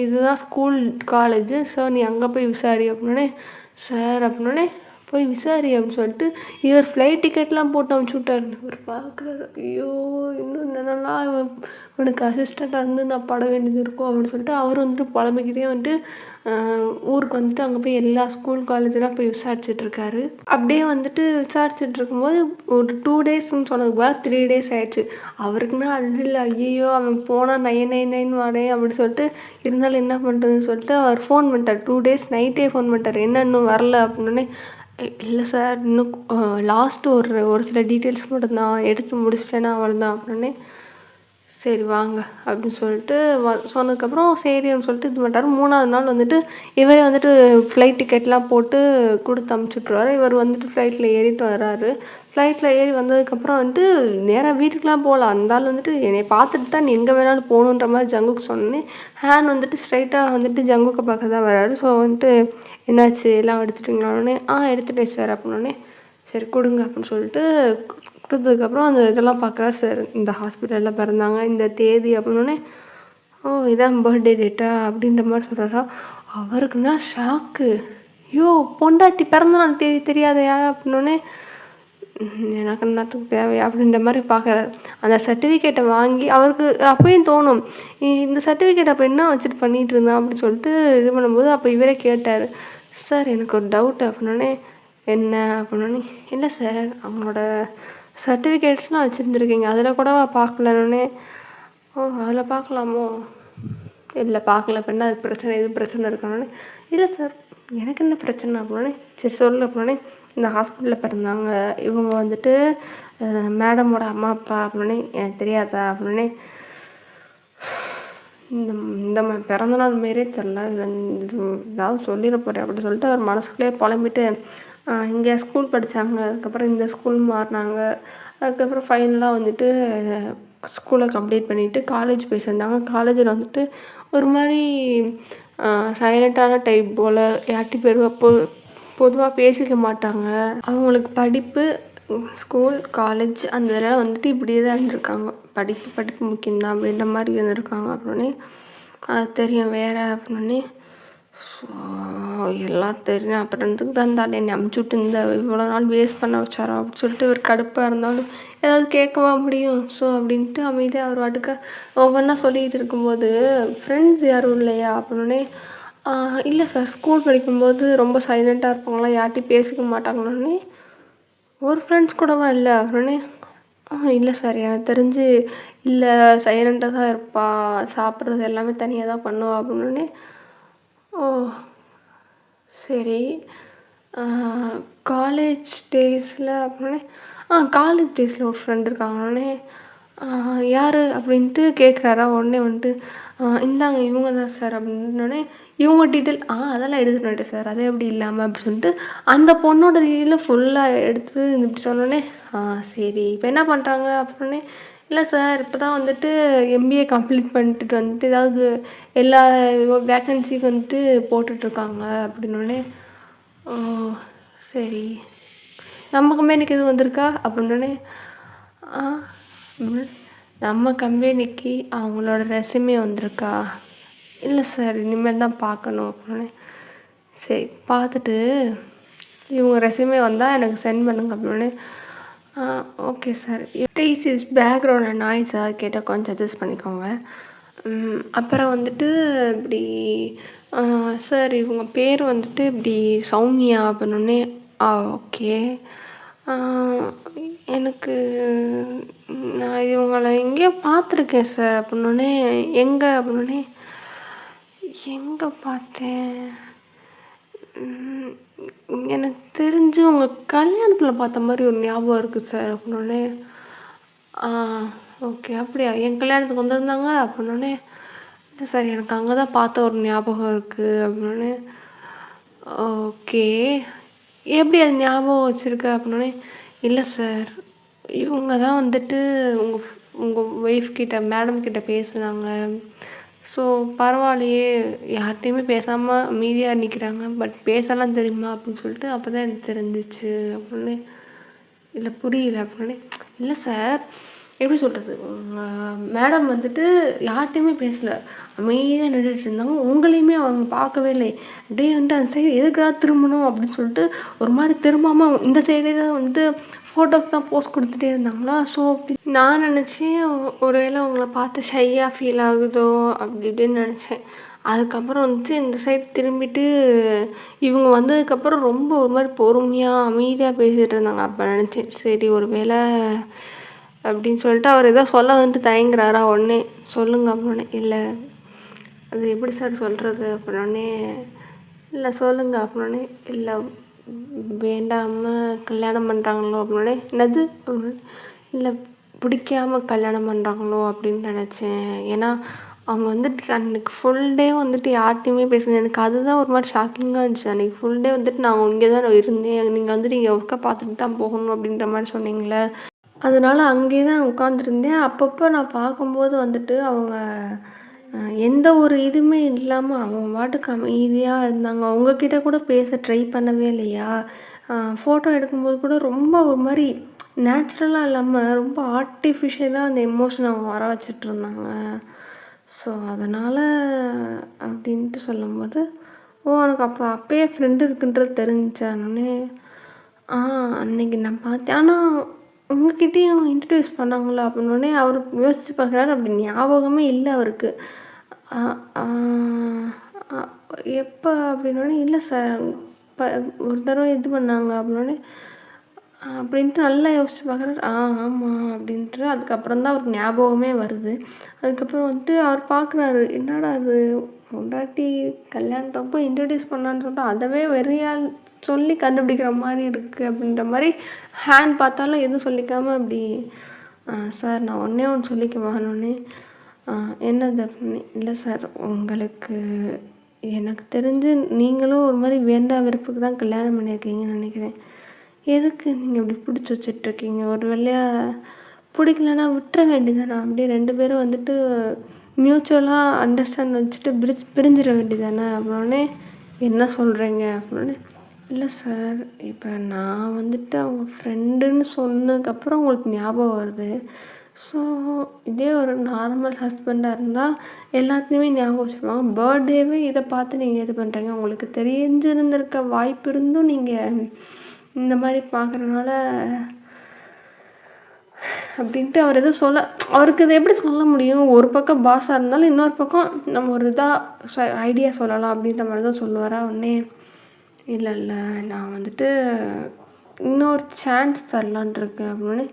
இதுதான் ஸ்கூல் காலேஜு, ஸோ நீ அங்கே போய் விசாரி அப்படின்னே. சார் அப்படின்னே, போய் விசாரி அப்படின்னு சொல்லிட்டு இவர் ஃப்ளைட் டிக்கெட்லாம் போட்டு அனுப்பிச்சி விட்டார். இவர் பார்க்குறாரு, ஐயோ இன்னும் என்னென்னலாம் இவனுக்கு அசிஸ்டண்ட்டாக இருந்து நான் பட வேண்டியது இருக்கும் அப்படின்னு சொல்லிட்டு அவர் வந்துட்டு புலம்பிக்கிட்டே வந்துட்டு ஊருக்கு வந்துட்டு அங்கே போய் எல்லா ஸ்கூல் காலேஜெலாம் போய் விசாரிச்சுட்ருக்காரு. அப்படியே வந்துட்டு விசாரிச்சுட்டு இருக்கும்போது ஒரு 2 டேஸ்ன்னு சொன்னதுக்கு பதிலாக 3 டேஸ் ஆயிடுச்சு. அவருக்குன்னா அல்ல, ஐயோ அவன் போனால் 999 வாடே அப்படின்னு சொல்லிட்டு, இருந்தாலும் என்ன பண்ணுறதுன்னு சொல்லிட்டு அவர் ஃபோன் பண்ணிட்டார். 2 டேஸ் நைட்டே ஃபோன் பண்ணிட்டார், என்ன இன்னும் வரல அப்படின்னே. இல்லை சார் இன்னும் லாஸ்ட்டு ஒரு சில டீட்டெயில்ஸ் மட்டும்தான் எடுத்து முடிச்சிட்டேன்னா அவ்வளோதான் அப்படின்னே. சரி வாங்க அப்படின்னு சொல்லிட்டு சொன்னதுக்கப்புறம் சரி அப்படின்னு சொல்லிட்டு இது பண்ணிட்டாரு. 3ஆவது நாள் வந்துட்டு இவரே வந்துட்டு ஃப்ளைட் டிக்கெட்லாம் போட்டு கொடுத்து அமுச்சுட்ருவாரு. இவர் வந்துட்டு ஃப்ளைட்டில் ஏறிட்டு வர்றாரு. ஃப்ளைட்டில் ஏறி வந்ததுக்கப்புறம் வந்துட்டு நேராக வீட்டுக்கெலாம் போகல. அந்த ஆள் வந்துட்டு என்னை பார்த்துட்டு தான் நீ எங்கே வேணாலும் போகணுன்ற மாதிரி ஜங்குக்கு சொன்னேன். ஹேண்ட் வந்துட்டு ஸ்ட்ரைட்டாக வந்துட்டு ஜங்குக்கை பார்க்க தான் வர்றாரு. ஸோ வந்துட்டு என்னாச்சு எல்லாம் எடுத்துட்டிங்களானே, எடுத்துட்டேன் சார் அப்படின்னோடனே, சரி கொடுங்க அப்படின்னு சொல்லிட்டு கொடுத்ததுக்கப்புறம் அந்த இதெல்லாம் பார்க்குறாரு. சார் இந்த ஹாஸ்பிட்டலில் பிறந்தாங்க இந்த தேதி அப்படின்னோடனே, ஓ இதான் பர்த்டே டேட்டா அப்படின்ற மாதிரி சொல்கிறாரா. அவருக்குன்னா ஷாக்கு, ஐயோ பொண்டாட்டி பிறந்தநாள் தேதி தெரியாதையா அப்படின்னோடனே, எனக்கு என்னத்துக்கு தேவையா அப்படின்ற மாதிரி பார்க்குறாரு. அந்த சர்டிஃபிகேட்டை வாங்கி அவருக்கு அப்போயும் தோணும், இந்த சர்டிஃபிகேட் அப்போ என்ன வச்சுட்டு பண்ணிகிட்டு இருந்தான் அப்படின்னு சொல்லிட்டு இது பண்ணும்போது அப்போ இவரே கேட்டார், சார் எனக்கு ஒரு டவுட் அப்படின்னோடனே, என்ன அப்படின்னோடனே, இல்லை சார் அவங்களோட சர்டிஃபிகேட்ஸ்லாம் வச்சுருந்துருக்கீங்க அதில் கூடவா பார்க்கலன்னொடனே, ஓ அதில் பார்க்கலாமோ, இல்லை பார்க்கல அப்படின்னா அது பிரச்சனை எது பிரச்சனை இருக்கணுன்னே, இல்லை சார் எனக்கு என்ன பிரச்சனை அப்படின்னே, சரி சொல்லு அப்படின்னே, இந்த ஹாஸ்பிட்டலில் பிறந்தாங்க இவங்க வந்துட்டு மேடமோட அம்மா அப்பா அப்படின்னே, எனக்கு தெரியாதா அப்படின்னே, இந்த பிறந்தநாள் மாரியே தெரில, இது ஏதாவது சொல்லிட போகிறேன் அப்படின்னு சொல்லிட்டு அவர் மனசுக்குள்ளே புலம்பிட்டு இங்கே ஸ்கூல் படித்தாங்க, அதுக்கப்புறம் இந்த ஸ்கூல் மாறினாங்க, அதுக்கப்புறம் ஃபைனலாக வந்துட்டு ஸ்கூலை கம்ப்ளீட் பண்ணிவிட்டு காலேஜ் போய் சேர்ந்தாங்க. காலேஜில் வந்துட்டு ஒரு மாதிரி சைலண்ட்டான டைப் போல், யார்கிட்டையும் பொதுவாக பேசிக்க மாட்டாங்க. அவங்களுக்கு படிப்பு, ஸ்கூல், காலேஜ் அந்த இதெல்லாம் வந்துட்டு இப்படியே தான் இருந்திருக்காங்க. படிப்பு முக்கியம்தான் அப்படின்ற மாதிரி இருந்திருக்காங்க அப்படின்னே. அது தெரியும் வேறு அப்படின்னே. ஸோ எல்லாம் தெரியும், அப்புறத்துக்கு தான் இருந்தாலும் என்னை அமுச்சு விட்டு இந்த இவ்வளோ நாள் வேஸ்ட் பண்ண வச்சாரோ அப்படின்னு சொல்லிட்டு ஒரு கடுப்பாக இருந்தாலும் ஏதாவது கேட்கவா முடியும். ஸோ அப்படின்ட்டு அமைதியாக அவர் வாட்டுக்க ஒவ்வொன்றா சொல்லிக்கிட்டு இருக்கும்போது, ஃப்ரெண்ட்ஸ் யாரும் இல்லையா அப்படின்னே, இல்லை சார், ஸ்கூல் படிக்கும்போது ரொம்ப சைலண்ட்டாக இருப்பாங்களா, யார்கிட்டையும் பேசிக்க மாட்டாங்கன்னோடனே, ஒரு ஃப்ரெண்ட்ஸ் கூடவா இல்லை அப்படின்னே, இல்லை சார் எனக்கு தெரிஞ்சு இல்லை, சைலண்ட்டாக தான் இருப்பா, சாப்பிட்றது எல்லாமே தனியாக தான் பண்ணுவா அப்படின்னோடனே, ஓ சரி. காலேஜ் டேஸில் அப்படின்னே, காலேஜ் டேஸில் ஒரு ஃப்ரெண்ட் இருக்காங்கன்னே, யார் அப்படின்ட்டு கேட்குறாரா, உடனே வந்துட்டு இந்தாங்க இவங்க தான் சார் அப்படின்னோடனே, இவங்க டீட்டெயில் அதெல்லாம் எடுத்துட்டு வந்துட்டேன் சார், அதே எப்படி இல்லாமல் அப்படி சொல்லிட்டு அந்த பொண்ணோட டீட்டெயிலை ஃபுல்லாக எடுத்து இப்படி சொன்னோடனே, சரி இப்போ என்ன பண்ணுறாங்க அப்படின்னே, இல்லை சார் இப்போ தான் வந்துட்டு எம்பிஏ கம்ப்ளீட் பண்ணிட்டு வந்துட்டு ஏதாவது எல்லா வேக்கன்சிக்கு வந்துட்டு போட்டுட்ருக்காங்க அப்படின்னோடனே, ஓ சரி, நம்ம கம்பெனிக்கு எதுவும் வந்திருக்கா அப்படின்னோடனே, ம், நம்ம கம்பெனிக்கு அவங்களோட ரெஸ்யூமே வந்திருக்கா, இல்லை சார் இனிமேல் தான் பார்க்கணும் அப்படின்னே, சரி பார்த்துட்டு இவங்க ரெஸ்யூமே வந்தால் எனக்கு சென்ட் பண்ணுங்க அப்படின்னே, okay sir. Please is background and noise ஏதாவது கேட்டால் கொஞ்சம் அட்ஜஸ்ட் பண்ணிக்கோங்க. அப்புறம் வந்துட்டு இப்படி சார் இவங்க பேர் வந்துட்டு இப்படி சௌமியா அப்படின்னோடனே, ஓகே. எனக்கு நான் இவங்கள எங்கேயோ பார்த்துருக்கேன் சார் அப்படின்னோடனே, எங்கே அப்படின்னோடனே, எங்கே பார்த்தேன், எனக்கு தெரிஞ்சு உங்கள் கல்யாணத்தில் பார்த்த மாதிரி ஒரு ஞாபகம் இருக்குது சார் அப்படின்னோடனே, ஓகே அப்படியா, என் கல்யாணத்துக்கு வந்திருந்தாங்க அப்படின்னோடனே, இல்லை சார் எனக்கு அங்கே தான் பார்த்த ஒரு ஞாபகம் இருக்குது அப்படின்னோடனே, ஓகே எப்படி அது ஞாபகம் வச்சுருக்க அப்படின்னோடனே, இல்லை சார் இவங்க தான் வந்துட்டு உங்கள் ஒய்ஃப் கிட்ட மேடம் கிட்ட பேசுனாங்க, ஸோ பரவாயில்லையே யார்கிட்டையுமே பேசாமல் அமைதியாக நிற்கிறாங்க, பட் பேசலாம் தெரியுமா அப்படின்னு சொல்லிட்டு அப்போ தான் எனக்கு தெரிஞ்சிச்சு அப்படின்னு. இல்லை புரியல அப்படின்னே, இல்லை சார் எப்படி சொல்கிறது, மேடம் வந்துட்டு யார்கிட்டையுமே பேசலை, அமைதியாக நின்றுட்டு இருந்தாங்க, உங்களையுமே அவங்க பார்க்கவே இல்லை, அப்படியே வந்துட்டு அந்த சைடு எதுக்காக திரும்பணும் அப்படின்னு சொல்லிட்டு ஒரு மாதிரி திரும்பாமல் இந்த சைடே தான் வந்துட்டு ஃபோட்டோக்கு தான் போஸ்ட் கொடுத்துட்டே இருந்தாங்களா. ஸோ அப்படி நான் நினச்சேன் ஒருவேளை அவங்கள பார்த்து ஷையாக ஃபீல் ஆகுதோ அப்படி இப்படின்னு நினச்சேன். அதுக்கப்புறம் வந்துட்டு இந்த சைடு திரும்பிட்டு இவங்க வந்ததுக்கப்புறம் ரொம்ப ஒரு மாதிரி பொறுமையாக அமைதியாக பேசிகிட்டு இருந்தாங்க. அப்போ நினச்சேன் சரி ஒரு வேளை அப்படின்னு சொல்லிட்டு அவர் ஏதோ சொல்ல வந்துட்டு தயங்குறாரா, உடனே சொல்லுங்க அப்படின்னே, இல்லை அது எப்படி சார் சொல்கிறது அப்படின்னே, இல்லை சொல்லுங்க அப்படின்னே, இல்லை வேண்டாமல் கல்யாணம் பண்ணுறாங்களோ அப்படின்னே, என்னது அப்படின்னு, இல்லை பிடிக்காமல் கல்யாணம் பண்ணுறாங்களோ அப்படின்னு நினச்சேன். ஏன்னா அவங்க வந்துட்டு அன்றைக்கி ஃபுல் டே வந்துட்டு யார்கிட்டையுமே பேசணும், எனக்கு அதுதான் ஒரு மாதிரி ஷாக்கிங்காக இருந்துச்சு. அன்றைக்கி ஃபுல் டே வந்துட்டு நான் இங்கே தான் இருந்தேன், நீங்கள் வந்துட்டு இங்கே ஒர்க்கை பார்த்துட்டு தான் போகணும் அப்படின்ற மாதிரி சொன்னீங்களே, அதனால் அங்கேயே தான் உட்காந்துருந்தேன். அப்பப்போ நான் பார்க்கும்போது வந்துட்டு அவங்க எந்த ஒரு இதுவுமே இல்லாமல் அவங்க பாட்டுக்கு அமைதியாக இருந்தாங்க. உங்ககிட்ட கூட பேச ட்ரை பண்ணவே இல்லையா, ஃபோட்டோ எடுக்கும்போது கூட ரொம்ப ஒரு மாதிரி நேச்சுரலாக இல்லாமல் ரொம்ப ஆர்ட்டிஃபிஷியலாக அந்த எமோஷனை அவங்க வர வச்சிட்ருந்தாங்க. ஸோ அதனால் அப்படின்ட்டு சொல்லும்போது, உனக்கு அப்போயே ஃப்ரெண்டு இருக்குன்றது தெரிஞ்சானே, அன்னைக்கு நான் பார்த்தேன், ஆனால் உங்ககிட்டயும் இன்ட்ரடியூஸ் பண்ணாங்களா அப்படின்னோடனே அவர் யோசித்து பார்க்குறாரு, அப்படி ஞாபகமே இல்லை அவருக்கு. எப்போ அப்படின்னோடனே, இல்லை சார் ஒரு தடவை இது பண்ணாங்க அப்படின்னோடனே, அப்படின்ட்டு நல்லா யோசித்து பார்க்குறாரு. ஆமாம் அப்படின்ட்டு அதுக்கப்புறம் தான் அவருக்கு ஞாபகமே வருது. அதுக்கப்புறம் வந்துட்டு அவர் பார்க்குறாரு, என்னடா அது பொண்டாட்டி கல்யாணத்தப்போ இன்ட்ரடியூஸ் பண்ணான்னு சொல்லிட்டு அதவே வெறியால் சொல்லி கண்டுபிடிக்கிற மாதிரி இருக்குது அப்படின்ற மாதிரி ஹேண்ட் பார்த்தாலும் எதுவும் சொல்லிக்காமல் அப்படி, சார் நான் ஒன்றே ஒன்று சொல்லிக்குவானோடனே, என்னது அப்படின்னு, இல்லை சார் உங்களுக்கு எனக்கு தெரிஞ்சு நீங்களும் ஒரு மாதிரி வேண்டா வெறுப்புக்கு தான் கல்யாணம் பண்ணியிருக்கீங்கன்னு நினைக்கிறேன். எதுக்கு நீங்கள் இப்படி பிடிச்சி வச்சிட்ருக்கீங்க, ஒரு வேளையாக பிடிக்கலன்னா விட்டுற வேண்டியதானே, அப்படியே 2 பேரும் வந்துட்டு மியூச்சுவலாக அண்டர்ஸ்டாண்ட் வச்சுட்டு பிரிஞ்சிட வேண்டியதானே அப்படின்னே, என்ன சொல்கிறீங்க அப்படின்னே, இல்லை சார் இப்போ நான் வந்துட்டு அவங்க ஃப்ரெண்டுன்னு சொன்னதுக்கப்புறம் உங்களுக்கு ஞாபகம் வருது. ஸோ இதே ஒரு நார்மல் ஹஸ்பண்டாக இருந்தால் எல்லாத்தையுமே ஞாபகம் வச்சுருவாங்க. பர்த்டேவே இதை பார்த்து நீங்கள் இது பண்ணுறீங்க, உங்களுக்கு தெரிஞ்சிருந்திருக்க வாய்ப்பு இருந்தும் நீங்கள் இந்த மாதிரி பார்க்குறனால அப்படின்ட்டு அவர் எதுவும் அவருக்கு இதை எப்படி சொல்ல முடியும்? ஒரு பக்கம் பாஸாக இருந்தாலும் இன்னொரு பக்கம் நம்ம ஒரு ஐடியா சொல்லலாம் அப்படின்ற மாதிரி தான் சொல்லுவாரா. உடனே இல்லை இல்லை நான் வந்துட்டு இன்னொரு சான்ஸ் தரலான் இருக்கேன் அப்படின்னு.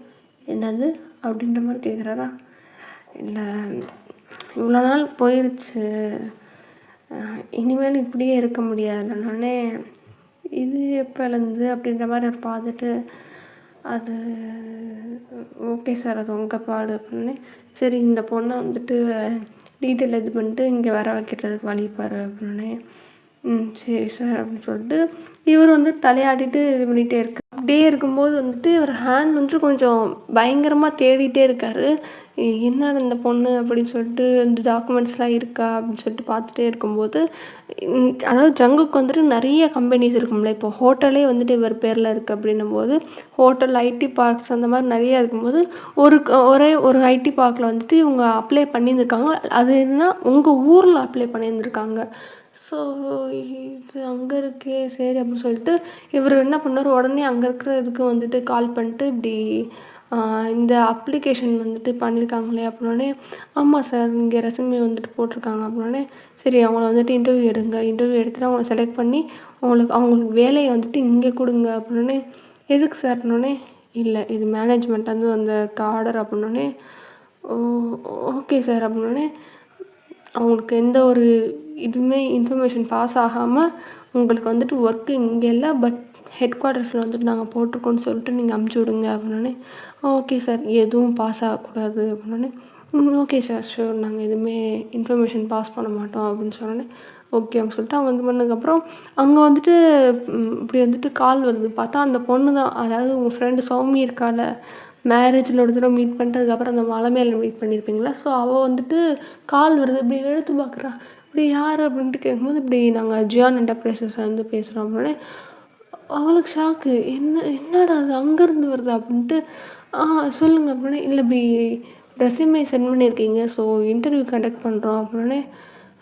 என்னது அப்படின்ற மாதிரி கேட்குறாரா. இல்லை இவ்வளோ நாள் போயிடுச்சு, இனிமேல் இப்படியே இருக்க முடியாதுன்னொடனே இது எப்போலேருந்து அப்படின்ற மாதிரி அவர் பார்த்துட்டு அது ஓகே சார் அது உங்கள் பாடு அப்படின்னு. சரி இந்த பொண்ணை வந்துட்டு டீட்டெயில் இது பண்ணிட்டு இங்கே வர வைக்கிறதுக்கு வழிப்பார் அப்படின்னு. சரி சார் அப்படின்னு சொல்லிட்டு இவர் வந்து தலையாடிட்டு இது பண்ணிகிட்டே இருக்கு. அப்படியே இருக்கும்போது வந்துட்டு இவர் ஹேண்ட் வந்துட்டு கொஞ்சம் பயங்கரமாக தேடிட்டே இருக்கார். என்னடா இந்த பொண்ணு அப்படின்னு சொல்லிட்டு இந்த டாக்குமெண்ட்ஸ்லாம் இருக்கா அப்படின்னு சொல்லிட்டு பார்த்துட்டே இருக்கும்போது அதாவது ஜங்குக்கு வந்துட்டு நிறைய கம்பெனிஸ் இருக்கும்ல. இப்போ ஹோட்டலே வந்துட்டு இவர் பேரில் இருக்குது அப்படின்னும் போது ஹோட்டல் ஐடி பார்க்ஸ் அந்த மாதிரி நிறையா இருக்கும்போது ஒரே ஒரு ஐடி பார்க்கில் வந்துட்டு இவங்க அப்ளை பண்ணியிருந்துருக்காங்க. அது என்னன்னா உங்கள் ஊரில் அப்ளை பண்ணியிருந்துருக்காங்க. ஸோ இது அங்கே இருக்கே சரி அப்படின்னு சொல்லிட்டு இவர் என்ன பண்ணார், உடனே அங்கே இருக்கிற இதுக்கு வந்துட்டு கால் பண்ணிட்டு இப்படி இந்த அப்ளிகேஷன் வந்துட்டு பண்ணியிருக்காங்களே அப்படின்னோடனே ஆமாம் சார் இங்கே ரெஸ்யூமே வந்துட்டு போட்டிருக்காங்க அப்படின்னோடனே சரி அவங்கள வந்துட்டு இன்டர்வியூ எடுத்துகிட்டு அவங்கள செலக்ட் பண்ணி அவங்களுக்கு வேலையை வந்துட்டு இங்கே கொடுங்க அப்படின்னோடனே எதுக்கு சார் அப்படின்னோடனே இல்லை இது மேனேஜ்மெண்ட் வந்து அந்த ஆர்டர் அப்படின்னோடனே ஓகே சார் அப்படின்னோடனே அவங்களுக்கு எந்த ஒரு இதுவுமே இன்ஃபர்மேஷன் பாஸ் ஆகாமல் உங்களுக்கு வந்துட்டு ஒர்க்கு இங்கே இல்லை பட் ஹெட் குவார்ட்டர்ஸில் வந்துட்டு நாங்கள் போட்டிருக்கோன்னு சொல்லிட்டு நீங்கள் அமுச்சு விடுங்க அப்படின்னோடனே ஓகே சார் எதுவும் பாஸ் ஆகக்கூடாது அப்படின்னோடனே ஓகே சார் ஷூர் நாங்கள் எதுவுமே இன்ஃபர்மேஷன் பாஸ் பண்ண மாட்டோம் அப்படின்னு சொன்னோடனே ஓகே அப்படின்னு சொல்லிட்டு அவங்க இது பண்ணதுக்கப்புறம் அங்கே வந்துட்டு இப்படி வந்துட்டு கால் வருது. பார்த்தா அந்த பொண்ணு தான், அதாவது உங்கள் ஃப்ரெண்டு சௌமி இருக்கால, மேரேஜில் ஒரு தடவை மீட் பண்ணிட்டு அதுக்கப்புறம் அந்த மலை மேலே மீட் பண்ணியிருப்பீங்களா. ஸோ அவள் வந்துட்டு கால் வருது, இப்படி எடுத்து பார்க்குறா. இப்படி யார் அப்படின்ட்டு கேட்கும்போது இப்படி நாங்கள் ஜியான் என்டர்பிரைசஸ் வந்து பேசுகிறோம் அப்படின்னே அவளுக்கு ஷாக்கு. என்னடா அது அங்கேருந்து வருது அப்படின்ட்டு சொல்லுங்கள் அப்படின்னே இல்லை இப்படி ரெஸ்யூமே சென்ட் பண்ணியிருக்கீங்க ஸோ இன்டர்வியூ கண்டக்ட் பண்ணுறோம் அப்படின்னே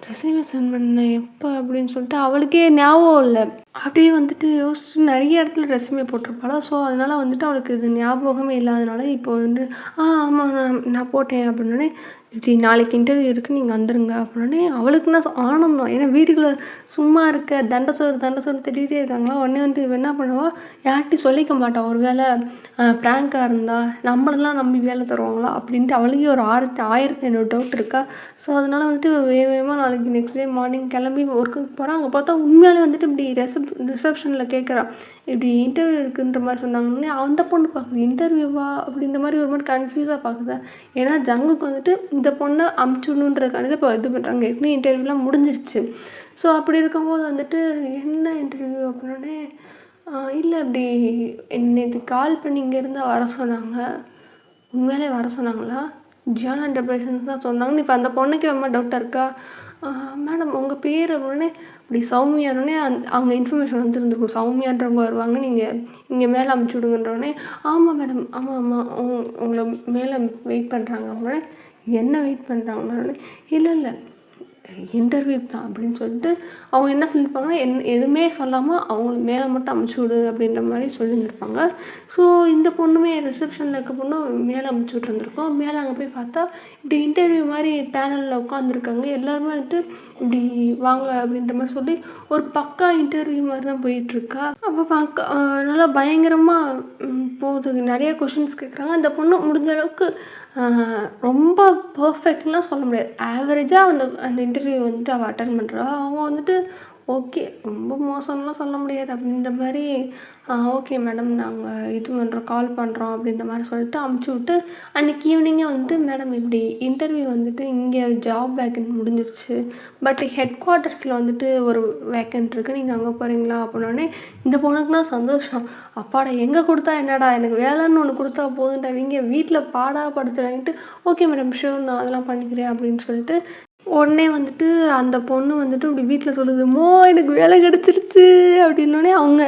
ரெஸ்யூமே சென்ட் பண்ணேன் எப்போ அப்படின்னு சொல்லிட்டு அவளுக்கே ஞாபகம் இல்லை. அப்படியே வந்துட்டு யோசிச்சு நிறைய இடத்துல ரெஸ்யூமே போட்டிருப்பாளா. ஸோ அதனால் வந்துட்டு அவளுக்கு இது ஞாபகமே இல்லாதனால இப்போ வந்து ஆமாம் நான் போட்டேன் அப்படின்னோடனே இப்படி நாளைக்கு இன்டர்வியூ இருக்குது நீங்கள் வந்துடுங்க அப்படின்னோடனே அவளுக்குன்னா ஆனந்தம். ஏன்னா வீட்டுக்குள்ளே சும்மா இருக்க தண்டசோறு திட்டிகிட்டே இருக்காங்களா. உடனே வந்து இவன் என்ன பண்ணுவா, யார்கிட்டையும் சொல்லிக்க மாட்டான். ஒரு வேளை ப்ராங்காக இருந்தால் நம்மளெல்லாம் நம்பி வேலை தருவாங்களா அப்படின்ட்டு அவளுக்கே ஒரு 1500 டவுட் இருக்கா. ஸோ அதனால் வந்துட்டு வேகமாக நாளைக்கு நெக்ஸ்ட் டே மார்னிங் கிளம்பி ஒர்க்குக்கு போகிறான். அங்கே பார்த்தா உண்மையாலே வந்துட்டு இப்படி ரிசப்ஷனில் கேட்குறான் இப்படி இன்டர்வியூ இருக்குன்ற மாதிரி சொன்னாங்கன்னே அந்த பொண்ணு பார்க்குது இன்டர்வியூவா அப்படின்ற மாதிரி ஒரு மாதிரி கன்ஃபியூஸாக பார்க்குது. ஏன்னா ஜங்குக்கு வந்துட்டு இந்த பொண்ணை அமுச்சுடணுன்றதுக்கான இப்போ இது பண்ணுறாங்க. ஏற்கனவே இன்டர்வியூலாம் முடிஞ்சிருச்சு. ஸோ அப்படி இருக்கும்போது வந்துட்டு என்ன இன்டர்வியூ அப்படின்னே இல்லை இப்படி நேற்று கால் பண்ணி இங்கேருந்து வர சொன்னாங்க. உண்மையிலே வர சொன்னாங்களா? ஜியான் என்டர்பிரைசஸ் தான் சொன்னாங்கன்னு இப்போ அந்த பொண்ணுக்கு ரொம்ப டவுட்டாக இருக்கா. மேடம் உங்கள் பேர் அப்படின்னே இப்படி சௌமியானோடனே அவங்க இன்ஃபர்மேஷன் வந்துருந்துருக்கும். சௌமியான்றவங்க வருவாங்க, நீங்கள் இங்கே மேலே அமுச்சு விடுங்கன்றோடனே ஆமாம் மேடம் ஆமாம் உங்களை மேலே வெயிட் பண்ணுறாங்க அப்படின்னே என்ன வெயிட் பண்ணுறாங்கன்னே இல்லை இன்டர்வியூ தான் அப்படின்னு சொல்லிட்டு அவங்க என்ன சொல்லியிருப்பாங்கன்னா எதுவுமே சொல்லாமல் அவங்களுக்கு மேலே மட்டும் அமுச்சு விடு அப்படின்ற மாதிரி சொல்லியிருந்துருப்பாங்க. ஸோ இந்த பொண்ணுமே ரிசப்ஷனில் இருக்க பொண்ணும் மேலே அமுச்சு விட்டுருந்துருக்கோம். மேலே அங்கே போய் பார்த்தா இப்படி இன்டர்வியூ மாதிரி பேனலில் உட்காந்துருக்காங்க. எல்லாருமே வந்துட்டு இப்படி வாங்க அப்படின்ற மாதிரி சொல்லி ஒரு பக்கா இன்டர்வியூ மாதிரி தான் போயிட்டுருக்கா. அப்போ நல்லா பயங்கரமாக போகுது. நிறைய கொஷின்ஸ் கேட்குறாங்க. அந்த பொண்ணு முடிஞ்ச அளவுக்கு ரொம்ப பர்ஃபெக்ட்லாம் சொல்ல முடியாது, ஆவரேஜாக அந்த இன்டர்வியூ வந்துட்டு அவள் அட்டன் பண்ணுறா. அவங்க வந்துட்டு ஓகே ரொம்ப மோசம்லாம் சொல்ல முடியாது அப்படின்ற மாதிரி ஓகே மேடம் நாங்கள் இது பண்ணுறோம் கால் பண்ணுறோம் அப்படின்ற மாதிரி சொல்லிட்டு அமுச்சு விட்டு அன்றைக்கி ஈவினிங்கே வந்துட்டு மேடம் இப்படி இன்டர்வியூ வந்துட்டு இங்கே ஜாப் வேக்கன்ட் முடிஞ்சிருச்சு பட் ஹெட் குவார்ட்டர்ஸில் வந்துட்டு ஒரு வேக்கன்ட் இருக்குது, நீங்கள் அங்கே போகிறீங்களா அப்படின்னோடனே இந்த பொண்ணுக்குனா சந்தோஷம். அப்பாடா எங்கே கொடுத்தா என்னடா எனக்கு வேலைன்னு ஒன்று கொடுத்தா போதுன்டா, இவங்க வீட்டில் படுத்துறாங்கிட்டு ஓகே மேடம் ஷூர் நான் அதெல்லாம் பண்ணிக்கிறேன் அப்படின்னு சொல்லிட்டு உடனே வந்துட்டு அந்த பொண்ணு வந்துட்டு இப்படி வீட்டில் சொல்லுது எனக்கு வேலை கிடச்சிருச்சு அப்படின்னோடனே அவங்க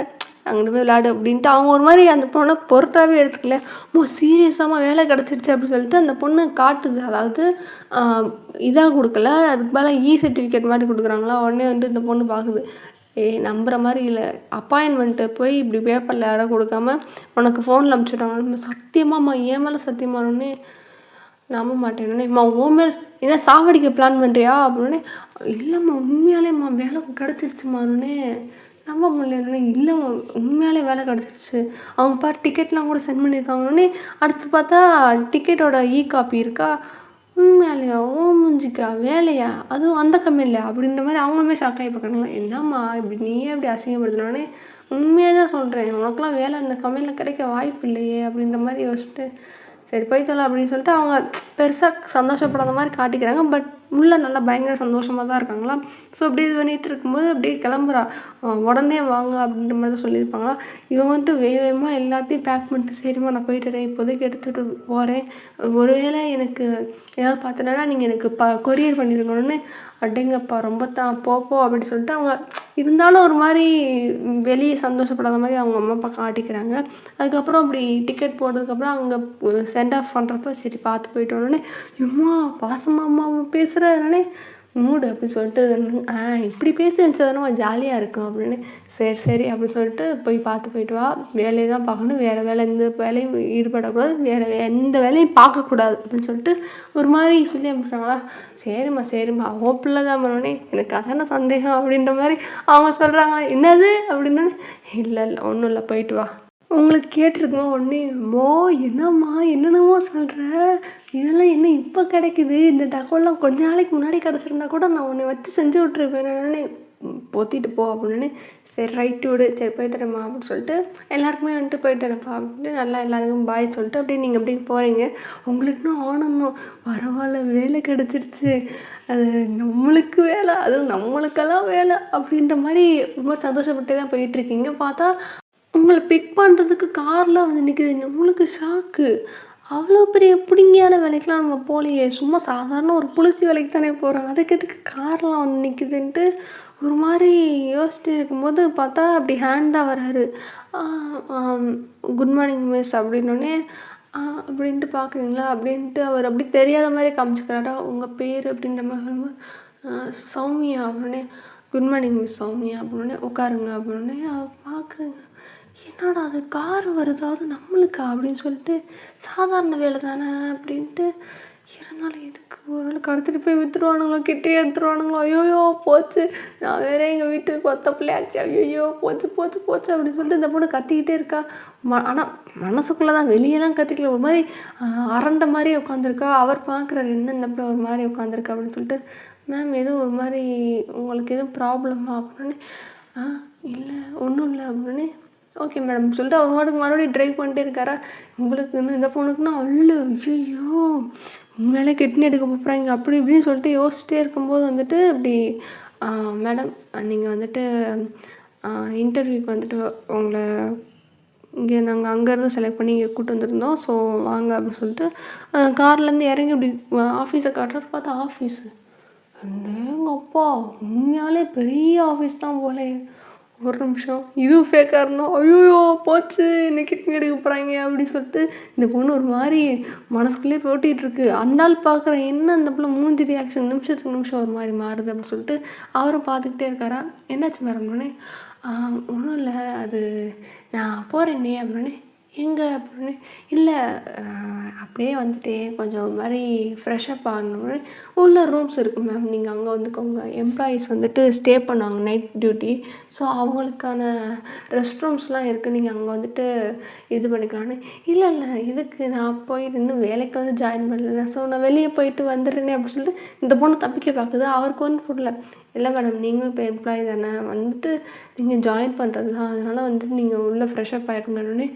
அங்கிட்டு போய் விளையாடு அப்படின்ட்டு அவங்க ஒரு மாதிரி அந்த பொண்ணை பொருட்டாகவே எடுத்துக்கல. சீரியஸாக வேலை கிடச்சிருச்சு அப்படின்னு சொல்லிட்டு அந்த பொண்ணு காட்டுது. அதாவது இதாக கொடுக்கல, அதுக்கு மேலே சர்டிஃபிகேட் மாதிரி கொடுக்குறாங்களா. உடனே வந்துட்டு இந்த பொண்ணு பார்க்குது நம்புகிற மாதிரி இல்லை. அப்பாயின்மெண்ட்டு போய் இப்படி பேப்பரில் யாரோ கொடுக்காம உனக்கு ஃபோனில் அனுப்பிச்சுட்டாங்க. சத்தியமாம்மா என் மேலே சத்தியமானோடனே நம்ப மாட்டேன். உன் மேலே என்ன சாவடிக்க பிளான் பண்ணுறியா அப்படின்னே, இல்லைம்மா உண்மையாலேம்மா வேலை கிடச்சிருச்சுமானே. நம்ப முடியலன்னே, இல்லைம்மா உண்மையாலே வேலை கிடச்சிருச்சு. அவங்க பார் டிக்கெட்லாம் கூட சென்ட் பண்ணியிருக்காங்கன்னே. அடுத்து பார்த்தா டிக்கெட்டோட காப்பி இருக்கா. உண்மையாலையா? ஓ மூஞ்சிக்கா வேலையா? அதுவும் அந்த கம்பெனிலையா? அப்படின்ற மாதிரி அவங்களுமே ஷாக் ஆகி பார்க்குறாங்களா. என்னம்மா இப்படி நீயே இப்படி அசிங்கப்படுத்தினோடனே, உண்மையாக தான் சொல்கிறேன், உனக்குலாம் வேலை அந்த கம்பெனியில் கிடைக்க வாய்ப்பு இல்லையே அப்படின்ற மாதிரி யோசிச்சுட்டு, சரி போய்த்தலாம் அப்படின்னு சொல்லிட்டு அவங்க பெருசாக சந்தோஷப்படாத மாதிரி காட்டிக்கிறாங்க. பட் உள்ள நல்லா பயங்கர சந்தோஷமாக தான் இருக்காங்களா. ஸோ அப்படியே இது பண்ணிகிட்டு இருக்கும்போது அப்படியே கிளம்புறா. உடனே வாங்க அப்படின்ற மாதிரி தான் சொல்லியிருப்பாங்களா. இவன் வந்துட்டு வேகமாக எல்லாத்தையும் பேக் பண்ணிட்டு, சரிம்மா நான் போய்ட்டுறேன், இப்போதைக்கு எடுத்துகிட்டு போகிறேன், ஒருவேளை எனக்கு ஏதாவது பார்த்தனா நீங்கள் எனக்கு கொரியர் பண்ணியிருக்கணும்னு. அடேங்கப்பா ரொம்ப தான் போப்போ அப்படின்னு சொல்லிட்டு அவங்க இருந்தாலும் ஒரு மாதிரி வெளியே சந்தோஷப்படாத மாதிரி அவங்க அம்மா அப்பா காட்டிக்கிறாங்க. அதுக்கப்புறம் அப்படி டிக்கெட் போட்டதுக்கப்புறம் அங்கே சென்ட் ஆஃப் பண்ணுறப்ப சரி பார்த்து போயிட்டு வரணுன்னே, அம்மா பாசமாக அம்மா பேசுகிறேன்னே மூடு அப்படின்னு சொல்லிட்டு, இப்படி பேசி வச்சதுனா ஜாலியாக இருக்கும் அப்படின்னு. சரி அப்படின்னு சொல்லிட்டு போய் பார்த்து போயிட்டு வா, வேலையை தான் பார்க்கணும், வேறு வேலை எந்த வேலையும் ஈடுபடக்கூடாது, வேறு எந்த வேலையும் பார்க்கக்கூடாது அப்படின்னு சொல்லிட்டு ஒரு மாதிரி சொல்லி அனுப்பிட்டாங்களா. சரிம்மா உன் பிள்ளை தான் பண்ணோடனே, எனக்கு அதான சந்தேகம் அப்படின்ற மாதிரி அவங்க சொல்கிறாங்க. என்னது அப்படின்னோடனே, இல்லை ஒன்றும் இல்லை போயிட்டு வா. உங்களுக்கு கேட்டிருக்குமா உடனே, என்னம்மா என்னென்னமோ சொல்கிற, இதெல்லாம் என்ன இப்போ கிடைக்குது, இந்த தகவலாம் கொஞ்ச நாளைக்கு முன்னாடி கிடச்சிருந்தா கூட நான் உன்னை வச்சு செஞ்சு விட்ருப்பேன். என்னென்னு பொத்திட்டு போ அப்படின்னு. சரி ரைட்டு விடு, சரி போய்ட்டுறேம்மா அப்படின்னு சொல்லிட்டு எல்லாருக்குமே வந்துட்டு போய்ட்டுறேன்ப்பா அப்படின்ட்டு நல்லா எல்லாருக்கும் பாய் சொல்லிட்டு அப்படியே நீங்கள் அப்படியே போகிறீங்க. உங்களுக்குன்னு ஆனந்தம், பரவாயில்ல வேலை கிடச்சிருச்சு, அது நம்மளுக்கு வேலை, அதுவும் நம்மளுக்கெல்லாம் வேலை அப்படின்ற மாதிரி ரொம்ப சந்தோஷப்பட்டே தான் போயிட்டுருக்கீங்க. பார்த்தா உங்களை பிக் பண்ணுறதுக்கு காரில் வந்து நிற்கிது. நம்மளுக்கு ஷாக்கு. அவ்வளோ பெரிய பிடுங்கியான வேலைக்கெலாம் நம்ம போகலையே, சும்மா சாதாரண ஒரு புளுத்தி வேலைக்கு தானே போகிறோம், அதுக்கு எதுக்கு கார்லாம் வந்து நிற்கிதுன்ட்டு ஒரு மாதிரி யோசிச்சுட்டு இருக்கும்போது பார்த்தா அப்படி ஹேண்ட் தான் வராரு. குட் மார்னிங் மிஸ் அப்படின்னோடனே, அப்படின்ட்டு பார்க்குறீங்களா அப்படின்ட்டு அவர் அப்படி தெரியாத மாதிரி காமிச்சிக்கிறாரா. உங்கள் பேர் அப்படின்ற மாதிரி சொல்லும்போது, சௌமியா அப்படின்னே. குட் மார்னிங் மிஸ் சௌமியா அப்படின்னே. உட்காருங்க அப்படின்னே. அவர் பார்க்குறேங்க, என்னடா அது கார் வருதா, அது நம்மளுக்கா அப்படின்னு சொல்லிட்டு, சாதாரண வேலை தானே அப்படின்ட்டு, இருந்தாலும் எதுக்கு ஒரு வேளை கடத்திட்டு போய் விற்றுருவானுங்களோ, கிட்டே எடுத்துருவானுங்களோ, ஐயோயோ போச்சு, நான் வேற எங்கள் வீட்டுக்கு கொத்த பிள்ளையாச்சு, ஐயோயோ போச்சு அப்படின்னு சொல்லிட்டு இந்த பொண்ணு கத்திக்கிட்டே இருக்கா. ஆனால் மனசுக்குள்ளே தான், வெளியெல்லாம் கத்திக்கல, ஒரு மாதிரி அரண்ட மாதிரி உட்காந்துருக்கா. அவர் பார்க்குறாரு, என்ன இந்த பிள்ளை ஒரு மாதிரி உட்காந்துருக்கா அப்படின்னு சொல்லிட்டு, மேம் எதுவும் ஒரு மாதிரி உங்களுக்கு எதுவும் ப்ராப்ளமா அப்படின்னு. இல்லை ஒன்றும் இல்லை அப்படின்னு. ஓகே மேடம் சொல்லிட்டு அவங்க மாட்டுக்கு மறுபடியும் ட்ரைவ் பண்ணிட்டே இருக்காரா. உங்களுக்கு இந்த ஃபோனுக்குன்னா அவ்வளோ ஐயோ உண்மையிலே கிட்னி எடுக்க போகிறாங்க அப்படி இப்படின்னு சொல்லிட்டு யோசிச்சிட்டே இருக்கும்போது வந்துட்டு இப்படி, மேடம் நீங்கள் வந்துட்டு இன்டர்வியூக்கு வந்துட்டு உங்களை இங்கே நாங்கள் அங்கேருந்து செலக்ட் பண்ணி இங்கே கூப்பிட்டு வந்துருந்தோம், ஸோ வாங்க அப்படின்னு சொல்லிட்டு கார்லேருந்து இறங்கி இப்படி ஆஃபீஸை காட்டுறது. பார்த்தா ஆஃபீஸு, எங்கள் அப்பா உண்மையாலே பெரிய ஆஃபீஸ் தான் போலே. ஒரு நிமிஷம், இதுவும் ஃபேக்காக இருந்தோம், ஐயோயோ போச்சு என்ன கிட்னி எடுக்க போகிறாங்க அப்படின்னு சொல்லிட்டு இந்த பொண்ணு ஒரு மாதிரி மனசுக்குள்ளேயே போட்டிகிட்ருக்கு. அந்த ஆள் பார்க்குறேன், என்ன அந்த பிள்ளை மூஞ்சி ரியாக்ஷன் நிமிஷத்துக்கு நிமிஷம் ஒரு மாதிரி மாறுது அப்படின்னு சொல்லிட்டு அவரும் பார்த்துக்கிட்டே இருக்காரா. என்னாச்சு மேடம்னே. ஒன்றும் இல்லை, அது நான் போகிறேன்னே அப்படின்னே. எங்கே அப்படின்னு. இல்லை அப்படியே வந்துட்டேன், கொஞ்சம் ஒரு மாதிரி ஃப்ரெஷ்அப் ஆகணும்னு. உள்ள ரூம்ஸ் இருக்குது மேம், நீங்கள் அங்கே வந்துக்கோங்க, எம்ப்ளாயீஸ் வந்துட்டு ஸ்டே பண்ணுவாங்க நைட் டியூட்டி, ஸோ அவங்களுக்கான ரெஸ்ட் ரூம்ஸ்லாம் இருக்குது, நீங்கள் அங்கே வந்துட்டு இது பண்ணிக்கலான்னு. இல்லை இதுக்கு நான் போயிட்டு இன்னும் வேலைக்கு வந்து ஜாயின் பண்ணல, ஸோ நான் வெளியே போயிட்டு வந்துடுறேனே அப்படின்னு சொல்லிட்டு இந்த பொண்ணு தப்பிக்க பார்க்குது. அவருக்கு வந்து புரியல. இல்லை மேடம் நீங்களும் இப்போ எம்ப்ளாயி தானே, வந்துட்டு நீங்கள் ஜாயின் பண்ணுறது தான், அதனால் வந்துட்டு நீங்கள் உள்ளே ஃப்ரெஷ்அப் ஆகிடுங்கன்னு.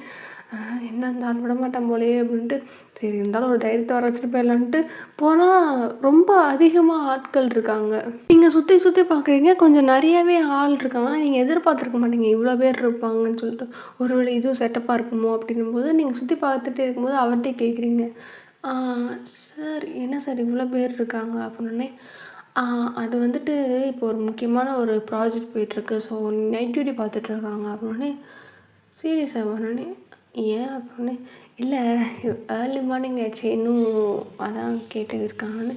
என்ன இருந்தாலும் விட மாட்டான் போலையே அப்படின்ட்டு, சரி இருந்தாலும் ஒரு தைரியத்தை வர வச்சுட்டு போயிடலான்ட்டு போனால் ரொம்ப அதிகமாக ஆட்கள் இருக்காங்க. நீங்கள் சுற்றி பார்க்குறீங்க, கொஞ்சம் நிறையாவே ஆள் இருக்காங்க. நீங்கள் எதிர்பார்த்துருக்க மாட்டீங்க இவ்வளோ பேர் இருப்பாங்கன்னு சொல்லிட்டு. ஒருவேளை இதுவும் செட்டப்பாக இருக்குமோ அப்படின்னும்போது நீங்கள் சுற்றி பார்த்துட்டே இருக்கும்போது அவர்கிட்டே கேட்குறீங்க, சார் என்ன சார் இவ்வளோ பேர் இருக்காங்க அப்படின்னே. அது வந்துட்டு இப்போ ஒரு முக்கியமான ஒரு ப்ராஜெக்ட் போயிட்டுருக்கு, ஸோ நைட் டியூட்டி பார்த்துட்ருக்காங்க அப்படின்னே. சீரியஸாக வரனே. ஏன் அப்படின்னு. இல்லை ஏர்லி மார்னிங் ஆச்சு இன்னும், அதான் கேட்டு இருக்காங்கன்னு.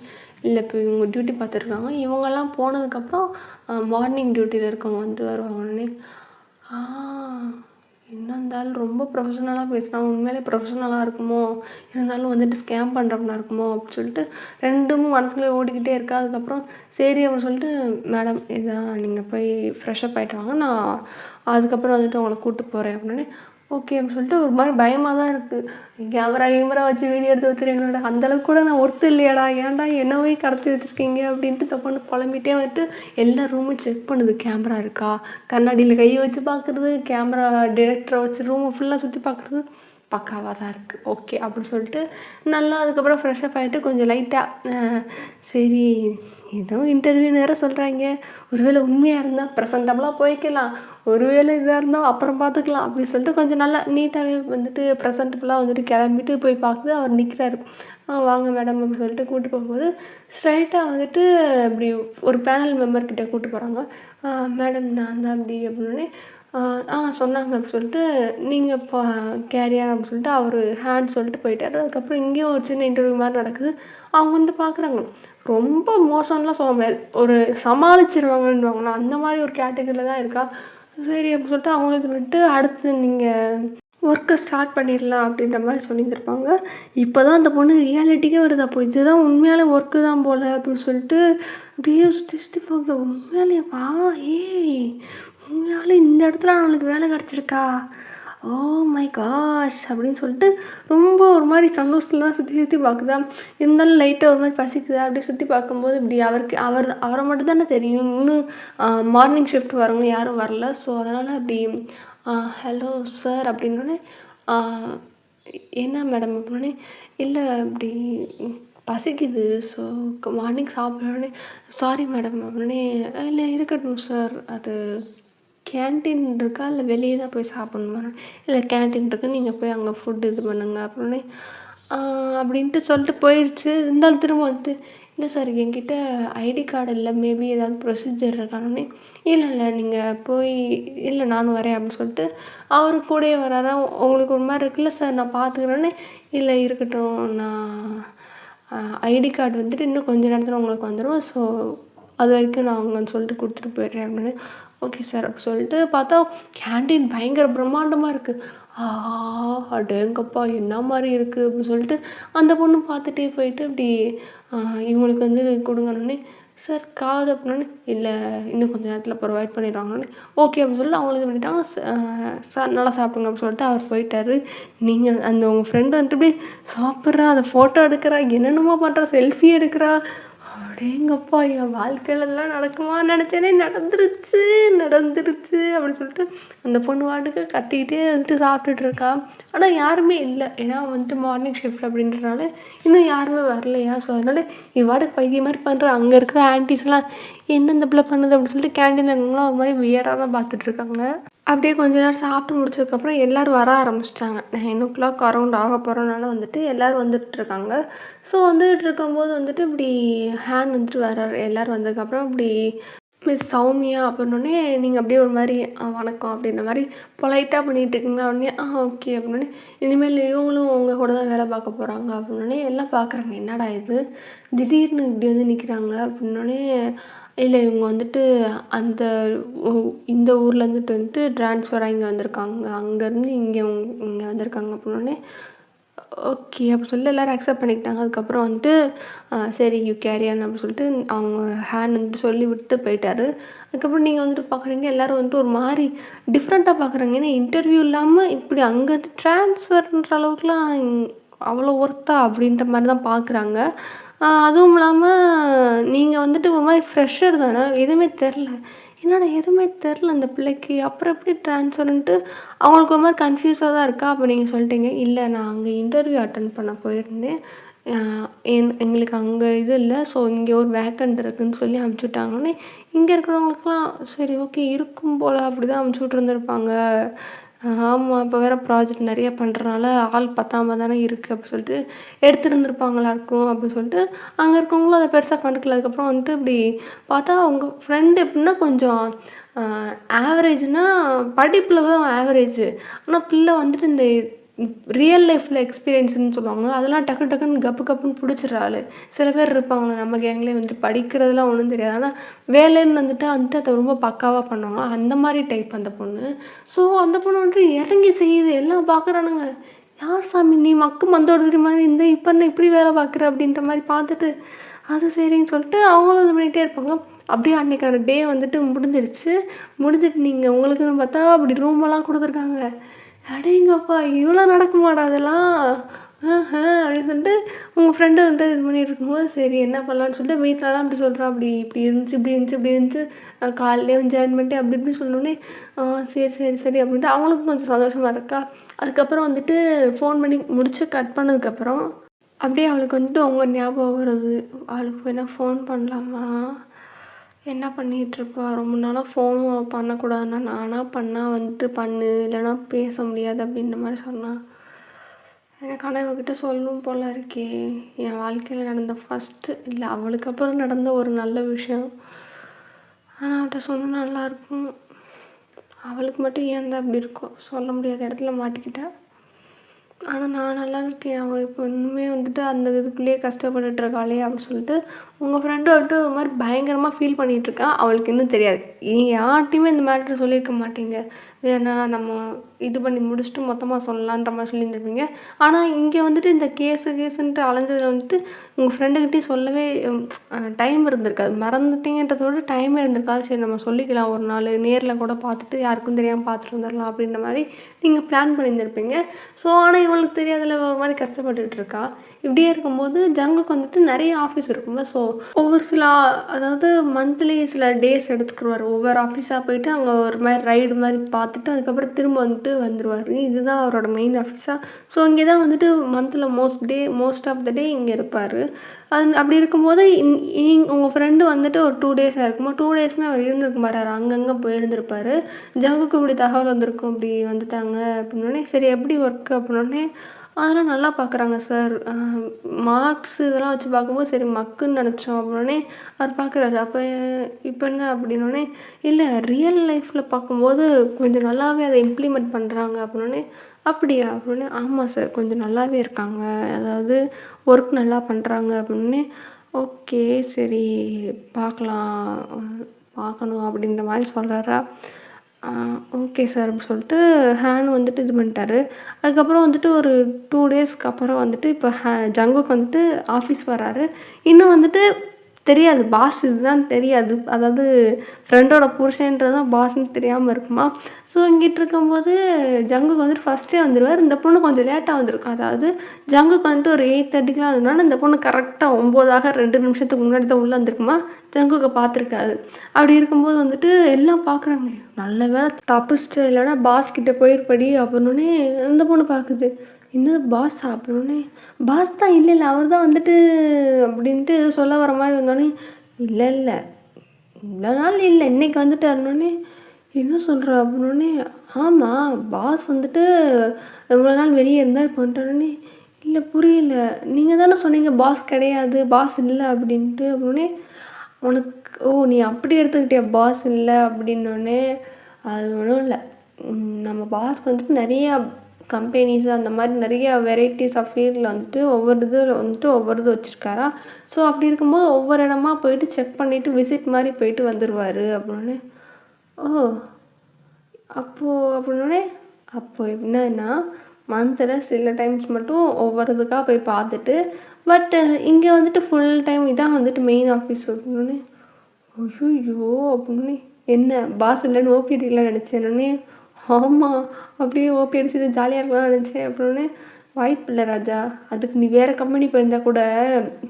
இல்லை இப்போ இவங்க டியூட்டி பார்த்துருக்காங்க. இவங்கெல்லாம் போனதுக்கப்புறம் மார்னிங் டியூட்டியில் இருக்கவங்க வந்துட்டு வருவாங்கன்னே. ஆ என்ன இருந்தாலும் ரொம்ப ப்ரொஃபஷனலாக பேசுகிறான். உண்மையிலே ப்ரொஃபஷனலாக இருக்குமோ, இருந்தாலும் வந்துட்டு ஸ்கேம் பண்ணுறவனா இருக்குமோ அப்படின்னு சொல்லிட்டு ரெண்டும் மனசுக்குள்ளே ஓடிக்கிட்டே இருக்கா. அதுக்கப்புறம் சரி அப்படின்னு சொல்லிட்டு, மேடம் இதான் நீங்கள் போய் ஃப்ரெஷ்அப் ஆகிட்டு வாங்க, நான் அதுக்கப்புறம் வந்துட்டு உங்களை கூப்பிட்டு போகிறேன் அப்படின்னு. ஓகே அப்படின்னு சொல்லிட்டு ஒரு மாதிரி பயமாக தான் இருக்குது. கேமரா வச்சு வீடியோ எடுத்து வச்சுருக்கீங்களோட அந்தளவுக்கு கூட நான் ஒர்த்து இல்லையாடா, ஏன்டா என்னவே கடத்தி வச்சுருக்கீங்க அப்படின்ட்டு தப்பான்னு புலம்பிகிட்டே வந்துட்டு எல்லா ரூமும் செக் பண்ணுது. கேமரா இருக்கா, கண்ணாடியில் கையை வச்சு பார்க்குறது, கேமரா டிரெக்டரை வச்சு ரூமை ஃபுல்லாக சுற்றி பார்க்குறது, பக்காவாக தான் இருக்குது. ஓகே அப்படின்னு சொல்லிட்டு நல்லா அதுக்கப்புறம் ஃப்ரெஷ்அப் ஆகிட்டு கொஞ்சம் லைட்டாக சரி ஏதோ இன்டர்வியூ நேரம் சொல்கிறாங்க, ஒருவேளை உண்மையாக இருந்தால் ப்ரெசன்டபுளாக போய்க்கலாம், ஒருவேளை இதாக இருந்தால் அப்புறம் பார்த்துக்கலாம் அப்படின்னு சொல்லிட்டு கொஞ்சம் நல்லா நீட்டாகவே வந்துட்டு ப்ரெசன்டபுளாக வந்துட்டு கிளம்பிட்டு போய் பார்க்குது. அவர் நிற்கிறாரு. வாங்க மேடம் அப்படின்னு சொல்லிட்டு கூப்பிட்டு போகும்போது ஸ்ட்ரைட்டாக வந்துட்டு அப்படி ஒரு பேனல் மெம்பர்கிட்ட கூப்பிட்டு போகிறாங்க. மேடம் நான் தான் அப்படி அப்படின்னே சொன்னாங்க அப்படின்னு சொல்லிட்டு, நீங்கள் இப்போ கேரியார் அப்படின்னு சொல்லிட்டு அவர் ஹேண்ட் சொல்லிட்டு போயிட்டார். அதுக்கப்புறம் இங்கேயும் ஒரு சின்ன இன்டர்வியூ மாதிரி நடக்குது. அவங்க வந்து பார்க்குறாங்க. ரொம்ப மோசம்லாம் சொல்ல முடியாது, ஒரு சமாளிச்சிருவாங்கன்னுவாங்களா அந்த மாதிரி ஒரு கேட்டகரியில் தான் இருக்கா. சரி அப்படின்னு சொல்லிட்டு அவங்களுக்கு விட்டு அடுத்து நீங்கள் ஒர்க்கை ஸ்டார்ட் பண்ணிடலாம் அப்படின்ற மாதிரி சொல்லியிருந்திருப்பாங்க. இப்போ தான் அந்த பொண்ணு ரியாலிட்டிக்கே வருது. அப்போ இதுதான் உண்மையாலே ஒர்க்கு தான் போல் அப்படின்னு சொல்லிட்டு அப்படியே சுற்றி சுற்றி பார்க்குது. உண்மையாலே ஏய் உண்மையாலே இந்த இடத்துல அவனுக்கு வேலை கிடச்சிருக்கா, ஓ மை காஷ் அப்படின்னு சொல்லிட்டு ரொம்ப ஒரு மாதிரி சந்தோஷத்தில் தான் சுற்றி பார்க்குதா. இருந்தாலும் லைட்டாக ஒரு மாதிரி பசிக்குதா. அப்படி சுற்றி பார்க்கும்போது இப்படி அவரை மட்டும் தானே தெரியும், இன்னும் மார்னிங் ஷிஃப்ட் வரவங்க யாரும் வரல. ஸோ அதனால் அப்படி ஹலோ சார் அப்படின்னோடனே என்ன மேடம் அப்படின்னே, இல்லை அப்படி பசிக்குது, ஸோ மார்னிங் சாப்பிட்றோன்னே. சாரி மேடம் அப்படின்னே. இல்லை இருக்கட்டும் சார், அது கேன்டீன் இருக்கா இல்லை வெளியே தான் போய் சாப்பிட்ணுமா? இல்லை கேன்டீன் இருக்குது, நீங்கள் போய் அங்கே ஃபுட்டு இது பண்ணுங்க அப்படின்னே. அப்படின்ட்டு சொல்லிட்டு போயிடுச்சு. இருந்தாலும் திரும்ப வந்துட்டு, இல்லை சார் என்கிட்ட ஐடி கார்டு இல்லை, மேபி ஏதாவது ப்ரொசீஜர் இருக்கானே. இல்லை நீங்கள் போய், இல்லை நானும் வரேன் அப்படின்னு சொல்லிட்டு அவரு கூடயே வராரா. உங்களுக்கு ஒரு மாதிரி இருக்குல்ல சார், நான் பார்த்துக்கிறேன்னு. இல்லை இருக்கட்டும், நான் ஐடி கார்டு வந்துட்டு இன்னும் கொஞ்சம் நேரத்தில் உங்களுக்கு வந்துடும், ஸோ அது வரைக்கும் நான் அவங்க சொல்லிட்டு கொடுத்துட்டு போயிடுறேன் அப்படின்னு. ஓகே சார் அப்படி சொல்லிட்டு பார்த்தா கேன்டீன் பயங்கர பிரம்மாண்டமாக இருக்குது. அடேங்கப்பா என்ன மாதிரி இருக்குது அப்படின்னு சொல்லிட்டு அந்த பொண்ணு பார்த்துட்டே போயிட்டு இப்படி இவங்களுக்கு வந்து கொடுங்கன்னே. சார் கார்டு அப்படின்னே. இல்லை இன்னும் கொஞ்சம் நேரத்தில் ப்ரொவைட் பண்ணிடுவாங்கன்னு. ஓகே அப்படின்னு சொல்லிட்டு அவங்களுக்கு இது பண்ணிட்டாங்க. சார் நல்லா சாப்பிடுங்க அப்படின்னு சொல்லிட்டு அவர் போயிட்டார். நீங்கள் அந்த உங்கள் ஃப்ரெண்டு வந்துட்டு இப்படி சாப்பிட்றா, அதை ஃபோட்டோ எடுக்கிறா, என்னென்னமோ பண்ணுறா, செல்ஃபி எடுக்கிறா. அடேங்கப்பா என் வாழ்க்கையில் இதெல்லாம் நடக்குமான்னு நினச்சேனே, நடந்துருச்சு அப்படின்னு சொல்லிட்டு அந்த பொண்ணு வாட்டுக்கு கத்திக்கிட்டே வந்துட்டு சாப்பிட்டுட்டு இருக்கா. ஆனால் யாருமே இல்லை, ஏன்னா வந்துட்டு மார்னிங் ஷிஃப்ட் அப்படின்றனால இன்னும் யாருமே வரலையா. ஸோ அதனால் இவ்வாட்டுக்கு பைத்தியம் மாதிரி பண்ணுற அங்கே இருக்கிற ஆன்டிஸ்லாம் என்ன இந்த பிள்ளை பண்ணுது அப்படின்னு சொல்லிட்டு கேன்டீனில் இருக்கவங்களாம் ஒரு மாதிரி வியர்டாக தான் பார்த்துட்ருக்காங்க. அப்படியே கொஞ்ச நேரம் சாப்பிட்டு முடிச்சதுக்கப்புறம் எல்லோரும் வர ஆரம்பிச்சிட்டாங்க. 9 அரௌண்ட் ஆக போகிறனால வந்துட்டு எல்லோரும் வந்துட்டுருக்காங்க. ஸோ வந்துட்டு இருக்கும்போது வந்துட்டு இப்படி ஹேண்ட் வந்துட்டு வர்றாரு. எல்லோரும் வந்ததுக்கப்புறம் இப்படி மிஸ் சௌமியா அப்படின்னோடனே நீங்கள் அப்படியே ஒரு மாதிரி வணக்கம் அப்படின்ற மாதிரி பொலைட்டாக பண்ணிகிட்டு இருக்கீங்களா. உடனே ஓகே அப்படின்னோடனே, இனிமேல் இவங்களும் உங்கள் கூட தான் வேலை பார்க்க போகிறாங்க அப்படின்னோடனே எல்லாம் பார்க்குறாங்க. என்னடா இது திடீர்னு இப்படி வந்து நிற்கிறாங்க அப்படின்னோடனே. இல்லை இவங்க வந்துட்டு அந்த இந்த ஊர்லேருந்துட்டு வந்துட்டு ட்ரான்ஸ்ஃபராக இங்கே வந்திருக்காங்க, அங்கேருந்து இங்கே வந்திருக்காங்க அப்படின்னோடனே. ஓகே அப்படி சொல்லிட்டு எல்லோரும் அக்செப்ட் பண்ணிக்கிட்டாங்க. அதுக்கப்புறம் வந்துட்டு சரி யூ கேரியான் அப்படின்னு சொல்லிட்டு அவங்க ஹேண்ட் வந்துட்டு சொல்லி விட்டு போயிட்டாரு. அதுக்கப்புறம் நீங்கள் வந்துட்டு பார்க்குறீங்க எல்லோரும் வந்துட்டு ஒரு மாதிரி டிஃப்ரெண்ட்டாக பார்க்குறாங்க. ஏன்னா இன்டர்வியூ இல்லாமல் இப்படி அங்கேருந்து ட்ரான்ஸ்ஃபர்ன்ற அளவுக்குலாம் அவ்வளோ ஒர்த்தா அப்படின்ற மாதிரி தான் பார்க்குறாங்க. அதுவும் இல்லாமல் நீங்கள் வந்துட்டு ஒரு மாதிரி ஃப்ரெஷர் தானே, எதுவுமே தெரில, என்னடா எதுவுமே தெரில அந்த பிள்ளைக்கு, அப்புறம் எப்படி ட்ரான்ஸ்ஃபர்ன்ட்டு அவங்களுக்கு ஒரு மாதிரி கன்ஃபியூஸாக தான் இருக்கா. அப்போ நீங்கள் சொல்லிட்டீங்க, இல்லை நான் அங்கே இன்டர்வியூ அட்டன் பண்ண போயிருந்தேன், எங்களுக்கு அங்கே இது இல்லை, ஸோ இங்கே ஒரு வேக்கண்ட் இருக்குதுன்னு சொல்லி அனுப்பிச்சி விட்டாங்கன்னே. இங்கே இருக்கிறவங்களுக்குலாம் சரி ஓகே இருக்கும் போல் அப்படி தான் அனுப்பிச்சி விட்ருந்துருப்பாங்க. ஆமாம் இப்போ வேறு ப்ராஜெக்ட் நிறைய பண்ணுறனால ஆள் பத்தாம தானே இருக்குது அப்படி சொல்லிட்டு எடுத்துருந்துருப்பாங்களா இருக்கும் அப்படின்னு சொல்லிட்டு அங்கே இருக்கவங்களும் அதை பெருசாக கண்டுக்கல. அதுக்கப்புறம் வந்துட்டு இப்படி பார்த்தா அவங்க ஃப்ரெண்டு எப்படின்னா கொஞ்சம் ஆவரேஜ்னால் படிப்பில் தான் ஆவரேஜ், ஆனால் பிள்ளை வந்துட்டு இந்த ரியல் லைஃப்பில் எக்ஸ்பீரியன்ஸ்னு சொல்லுவாங்க. அதெல்லாம் டக்கு டக்குன்னு கப்பு கப்புன்னு பிடிச்சிடுற ஆள். சில பேர் இருப்பாங்களே நம்ம கேங்லேயே வந்துட்டு படிக்கிறதுலாம் ஒன்றும் தெரியாது. ஆனால் வேலைன்னு வந்துட்டு அதை ரொம்ப பக்காவாக பண்ணுவாங்க. அந்த மாதிரி டைப் அந்த பொண்ணு. ஸோ அந்த பொண்ணு வந்துட்டு இறங்கி செய்யுது. எல்லாம் பார்க்குறானுங்க. யார் சாமி நீ மக்கு மந்தோடுற மாதிரி இப்போ என்ன இப்படி வேலை பார்க்குற அப்படின்ற மாதிரி பார்த்துட்டு அது சரின்னு சொல்லிட்டு அவங்களும் இது பண்ணிகிட்டே இருப்பாங்க. அப்படியே அன்றைக்கான டே வந்துட்டு முடிஞ்சிட்டு நீங்கள் உங்களுக்குன்னு பார்த்தா அப்படி ரூமெல்லாம் கொடுத்துருக்காங்க. அடேங்கப்பா இவ்வளோ நடக்குமாடா அதெல்லாம் அப்படின்னு சொல்லிட்டு உங்கள் ஃப்ரெண்டு வந்துட்டு இது பண்ணிட்டு இருக்கும்போது சரி என்ன பண்ணலான்னு சொல்லிட்டு வீட்டிலலாம் அப்படி சொல்கிறான். இப்படி இருந்துச்சு காலையிலே வந்து ஜாயின் பண்ணிட்டு அப்படி இப்படி சொன்னோடனே சரி அப்படின்ட்டு அவங்களுக்கும் கொஞ்சம் சந்தோஷமாக இருக்கா. அதுக்கப்புறம் வந்துட்டு ஃபோன் பண்ணி கட் பண்ணதுக்கப்புறம் அப்படியே அவளுக்கு வந்துட்டு உங்கள் ஞாபகம் வருது. அவளுக்கு வேணால் ஃபோன் பண்ணலாமா, என்ன பண்ணிகிட்ருப்பா, ரொம்ப நாளாக ஃபோனும் பண்ணக்கூடாதுன்னா நானாக பண்ணால் வந்துட்டு பண்ணு, இல்லைனா பேச முடியாது அப்படின்ற மாதிரி சொன்னான். எனக்கு ஆனால் இவகிட்ட சொல்லணும் போல் இருக்கே. என் வாழ்க்கையில் நடந்த ஃபஸ்ட்டு இல்லை அவளுக்கு அப்புறம் நடந்த ஒரு நல்ல விஷயம். ஆனால் அவள்கிட்ட சொன்னால் நல்லாயிருக்கும். அவளுக்கு மட்டும் ஏன் தான் அப்படி இருக்கும் சொல்ல முடியாத இடத்துல மாட்டிக்கிட்டேன். ஆனால் நான் நல்லா இருக்கேன். அவள் இப்போ இன்னுமே வந்துட்டு அந்த இதுக்குள்ளேயே கஷ்டப்பட்டுட்ருக்காளே அப்படின்னு சொல்லிட்டு உங்கள் ஃப்ரெண்டு வந்துட்டு ஒரு மாதிரி பயங்கரமாக ஃபீல் பண்ணிகிட்ருக்கான். அவளுக்கு இன்னும் தெரியாது. நீங்கள் யார்ட்டையுமே இந்த மேட்ரு சொல்லியிருக்க மாட்டீங்க. வேணா நம்ம இது பண்ணி முடிச்சுட்டு மொத்தமாக சொல்லலான்ற மாதிரி சொல்லியிருந்துருப்பீங்க. ஆனால் இங்கே வந்துட்டு இந்த கேஸுன்ட்டு அலைஞ்சதில் வந்துட்டு உங்கள் ஃப்ரெண்டுக்கிட்டேயும் சொல்லவே டைம் இருந்திருக்காது. மறந்துட்டீங்கன்றதோட டைமே இருந்திருக்காது. சரி நம்ம சொல்லிக்கலாம் ஒரு நாள் நேரில் கூட பார்த்துட்டு யாருக்கும் தெரியாமல் பார்த்துட்டு வந்துடலாம் அப்படின்ற மாதிரி நீங்கள் பிளான் பண்ணியிருந்திருப்பீங்க. ஸோ ஆனால் இவளுக்கு தெரியாதுல ஒரு மாதிரி கஷ்டப்பட்டுட்டு இருக்கா. இப்படியே இருக்கும்போது ஜங்குக்கு வந்துட்டு நிறைய ஆஃபீஸ் இருக்கும்ல. ஸோ ஒவ்வொரு சில அதாவது மந்த்லி சில டேஸ் எடுத்துக்கிடுவார். ஒவ்வொரு ஆஃபீஸாக போயிட்டு அங்கே ஒரு மாதிரி ரைடு மாதிரி பார்த்துட்டு அதுக்கப்புறம் திரும்ப வந்துட்டு வந்துடுவார். இதுதான் அவரோட மெயின் ஆஃபீஸாக. ஸோ இங்கே தான் வந்துட்டு மந்தில் மோஸ்ட் ஆஃப் த டே இங்கே இருப்பார். அப்படி இருக்கும்போது உங்கள் ஃப்ரெண்டு வந்துட்டு ஒரு 2 டேஸாக இருக்கும்போது 2 டேஸுமே அவர் இருந்திருக்க மாட்டார். அங்கங்கே போயிருந்திருப்பார். ஜங்குக்கு இப்படி தகவல் வந்திருக்கும் இப்படி வந்துட்டாங்க அப்படின்னோடனே சரி எப்படி ஒர்க்கு அப்படின்னோடனே அதெல்லாம் நல்லா பார்க்குறாங்க சார். மார்க்ஸ் இதெல்லாம் வச்சு பார்க்கும்போது சரி மக்குன்னு நினச்சோம் அப்படின்னோடனே அவர் பார்க்குறாரு. அப்போ இப்போ என்ன அப்படின்னோடனே இல்லை ரியல் லைஃப்பில் பார்க்கும்போது கொஞ்சம் நல்லாவே அதை இம்ப்ளிமெண்ட் பண்ணுறாங்க அப்படின்னோடனே அப்படியா அப்படின்னே ஆமாம் சார் கொஞ்சம் நல்லாவே இருக்காங்க, அதாவது ஒர்க் நல்லா பண்ணுறாங்க அப்படின்னே ஓகே சரி பார்க்கணும் அப்படின்ற மாதிரி சொல்கிறாரா. ஓகே சார் அப்படி சொல்லிட்டு ஹேன் வந்துட்டு இது பண்ணிட்டாரு. அதுக்கப்புறம் வந்துட்டு ஒரு 2 டேஸ்க்கு அப்புறம் வந்துட்டு இப்போ ஜங்குக்கு வந்துட்டு ஆஃபீஸ் வராரு. இன்னும் வந்துட்டு தெரியாது பாஸ் இதுதான் தெரியாது. அதாவது ஃப்ரெண்டோட புருஷன்றது தான் பாஸ்ன்னு தெரியாமல் இருக்குமா. ஸோ இங்கிட்டு இருக்கும்போது ஜங்குக்கு வந்துட்டு ஃபஸ்ட்டே வந்துடுவார். இந்த பொண்ணு கொஞ்சம் லேட்டாக வந்திருக்கும். அதாவது ஜங்குக்கு வந்துட்டு ஒரு 8:30க்கெலாம் வந்ததுனால இந்த பொண்ணு கரெக்டாக 9 2 நிமிஷத்துக்கு முன்னாடி தான் உள்ளே வந்திருக்குமா. ஜங்குக்கு பார்த்துருக்காது. அப்படி இருக்கும்போது வந்துட்டு எல்லாம் பார்க்குறாங்க. நல்ல வேலை தப்பிச்சிட்டு இல்லைன்னா பாஸ் கிட்டே போயிருப்படி அப்படின்னோடனே இந்த பொண்ணு பார்க்குது. என்னது பாஸ் அப்படின்னோடனே பாஸ் தான் இல்லை அவர் தான் வந்துட்டு அப்படின்ட்டு சொல்ல வர மாதிரி வந்தோடனே இல்லை இவ்வளோ நாள் இல்லை இன்றைக்கி வந்துட்டாருனோடனே என்ன சொல்கிற அப்படின்னோடனே ஆமாம் பாஸ் வந்துட்டு இவ்வளோ நாள் வெளியே இருந்தால் இப்போ வந்துட்டோடனே இல்லை புரியல நீங்கள் தானே சொன்னீங்க பாஸ் கிடையாது பாஸ் இல்லை அப்படின்ட்டு அப்படின்னே உனக்கு நீ அப்படி எடுத்துக்கிட்டியா பாஸ் இல்லை அப்படின்னோடனே அது ஒன்றும் இல்லை நம்ம பாஸ்க்கு வந்துட்டு நிறையா கம்பெனிஸ் அந்த மாதிரி நிறைய வெரைட்டிஸ் ஆஃப் ஃபீல்டில் வந்துட்டு ஒவ்வொரு இது வச்சுருக்காரா. ஸோ அப்படி இருக்கும்போது ஒவ்வொரு இடமா போயிட்டு செக் பண்ணிவிட்டு விசிட் மாதிரி போயிட்டு வந்துடுவார் அப்படின்னே அப்படின்னோடனே அப்போ என்னன்னா மந்தில் சில டைம்ஸ் மட்டும் ஒவ்வொரு இதுக்காக போய் பார்த்துட்டு பட் இங்கே வந்துட்டு ஃபுல் டைம் இதான் வந்துட்டு மெயின் ஆஃபீஸ் அப்படின்னோடனே ஐயோ அப்படின்னே என்ன பாஸ் இல்லைன்னு ஓபிடிலாம் நினச்சேன்னொடனே ஆமாம் அப்படியே ஓபி அடிச்சுட்டு ஜாலியாக இருக்கலாம்னு நினச்சேன் அப்படின்னே வாய்ப்பு இல்லை ராஜா, அதுக்கு நீ வேறு கம்பெனி போயிருந்தால் கூட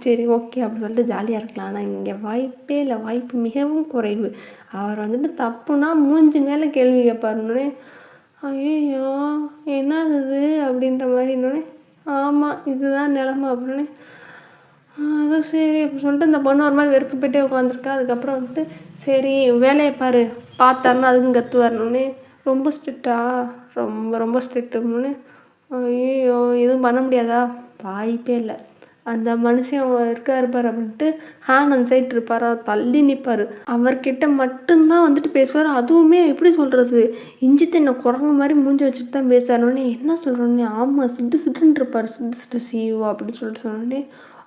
சரி ஓகே அப்படின்னு சொல்லிட்டு ஜாலியாக இருக்கலாம். ஆனால் இங்கே வாய்ப்பே இல்லை, வாய்ப்பு மிகவும் குறைவு. அவர் வந்துட்டு தப்புனா மூஞ்சி மேலே கேள்வி கேட்பாருன்னொடனே ஐயோ என்னது அப்படின்ற மாதிரி இன்னொன்னே ஆமாம் இதுதான் நிலமை அப்படின்னே அது சரி அப்படின்னு சொல்லிட்டு இந்த பொண்ணு ஒரு மாதிரி வெறுத்து போயிட்டே உட்காந்துருக்கா. அதுக்கப்புறம் வந்துட்டு சரி வேலையை பாரு பார்த்தாருன்னா அதுக்கும் கற்றுவாருன்னொடனே ரொம்ப ஸ்ட்ரிக்டா ரொம்ப ஸ்ட்ரிக்ட்டுன்னு ஐயோ எதுவும் பண்ண முடியாதா, வாய்ப்பே இல்லை. அந்த மனுஷன் இருக்காரு பாரு அப்படின்ட்டு ஹேண்ட் அந்த சைட் இருப்பார், அவர் தள்ளி நிற்பார். அவர்கிட்ட மட்டும்தான் வந்துட்டு பேசுவார். அதுவுமே எப்படி சொல்கிறது, இஞ்சி தண்ணி குரங்கு மாதிரி மூஞ்சி வச்சுட்டு தான் பேசுவாரோடனே என்ன சொல்கிறோன்னே, ஆமாம் சிட்டு சிட்டுன்னு இருப்பார், சிட்டு சிட்டு சிஇஓ அப்படின்னு சொல்லிட்டு சொன்னோடனே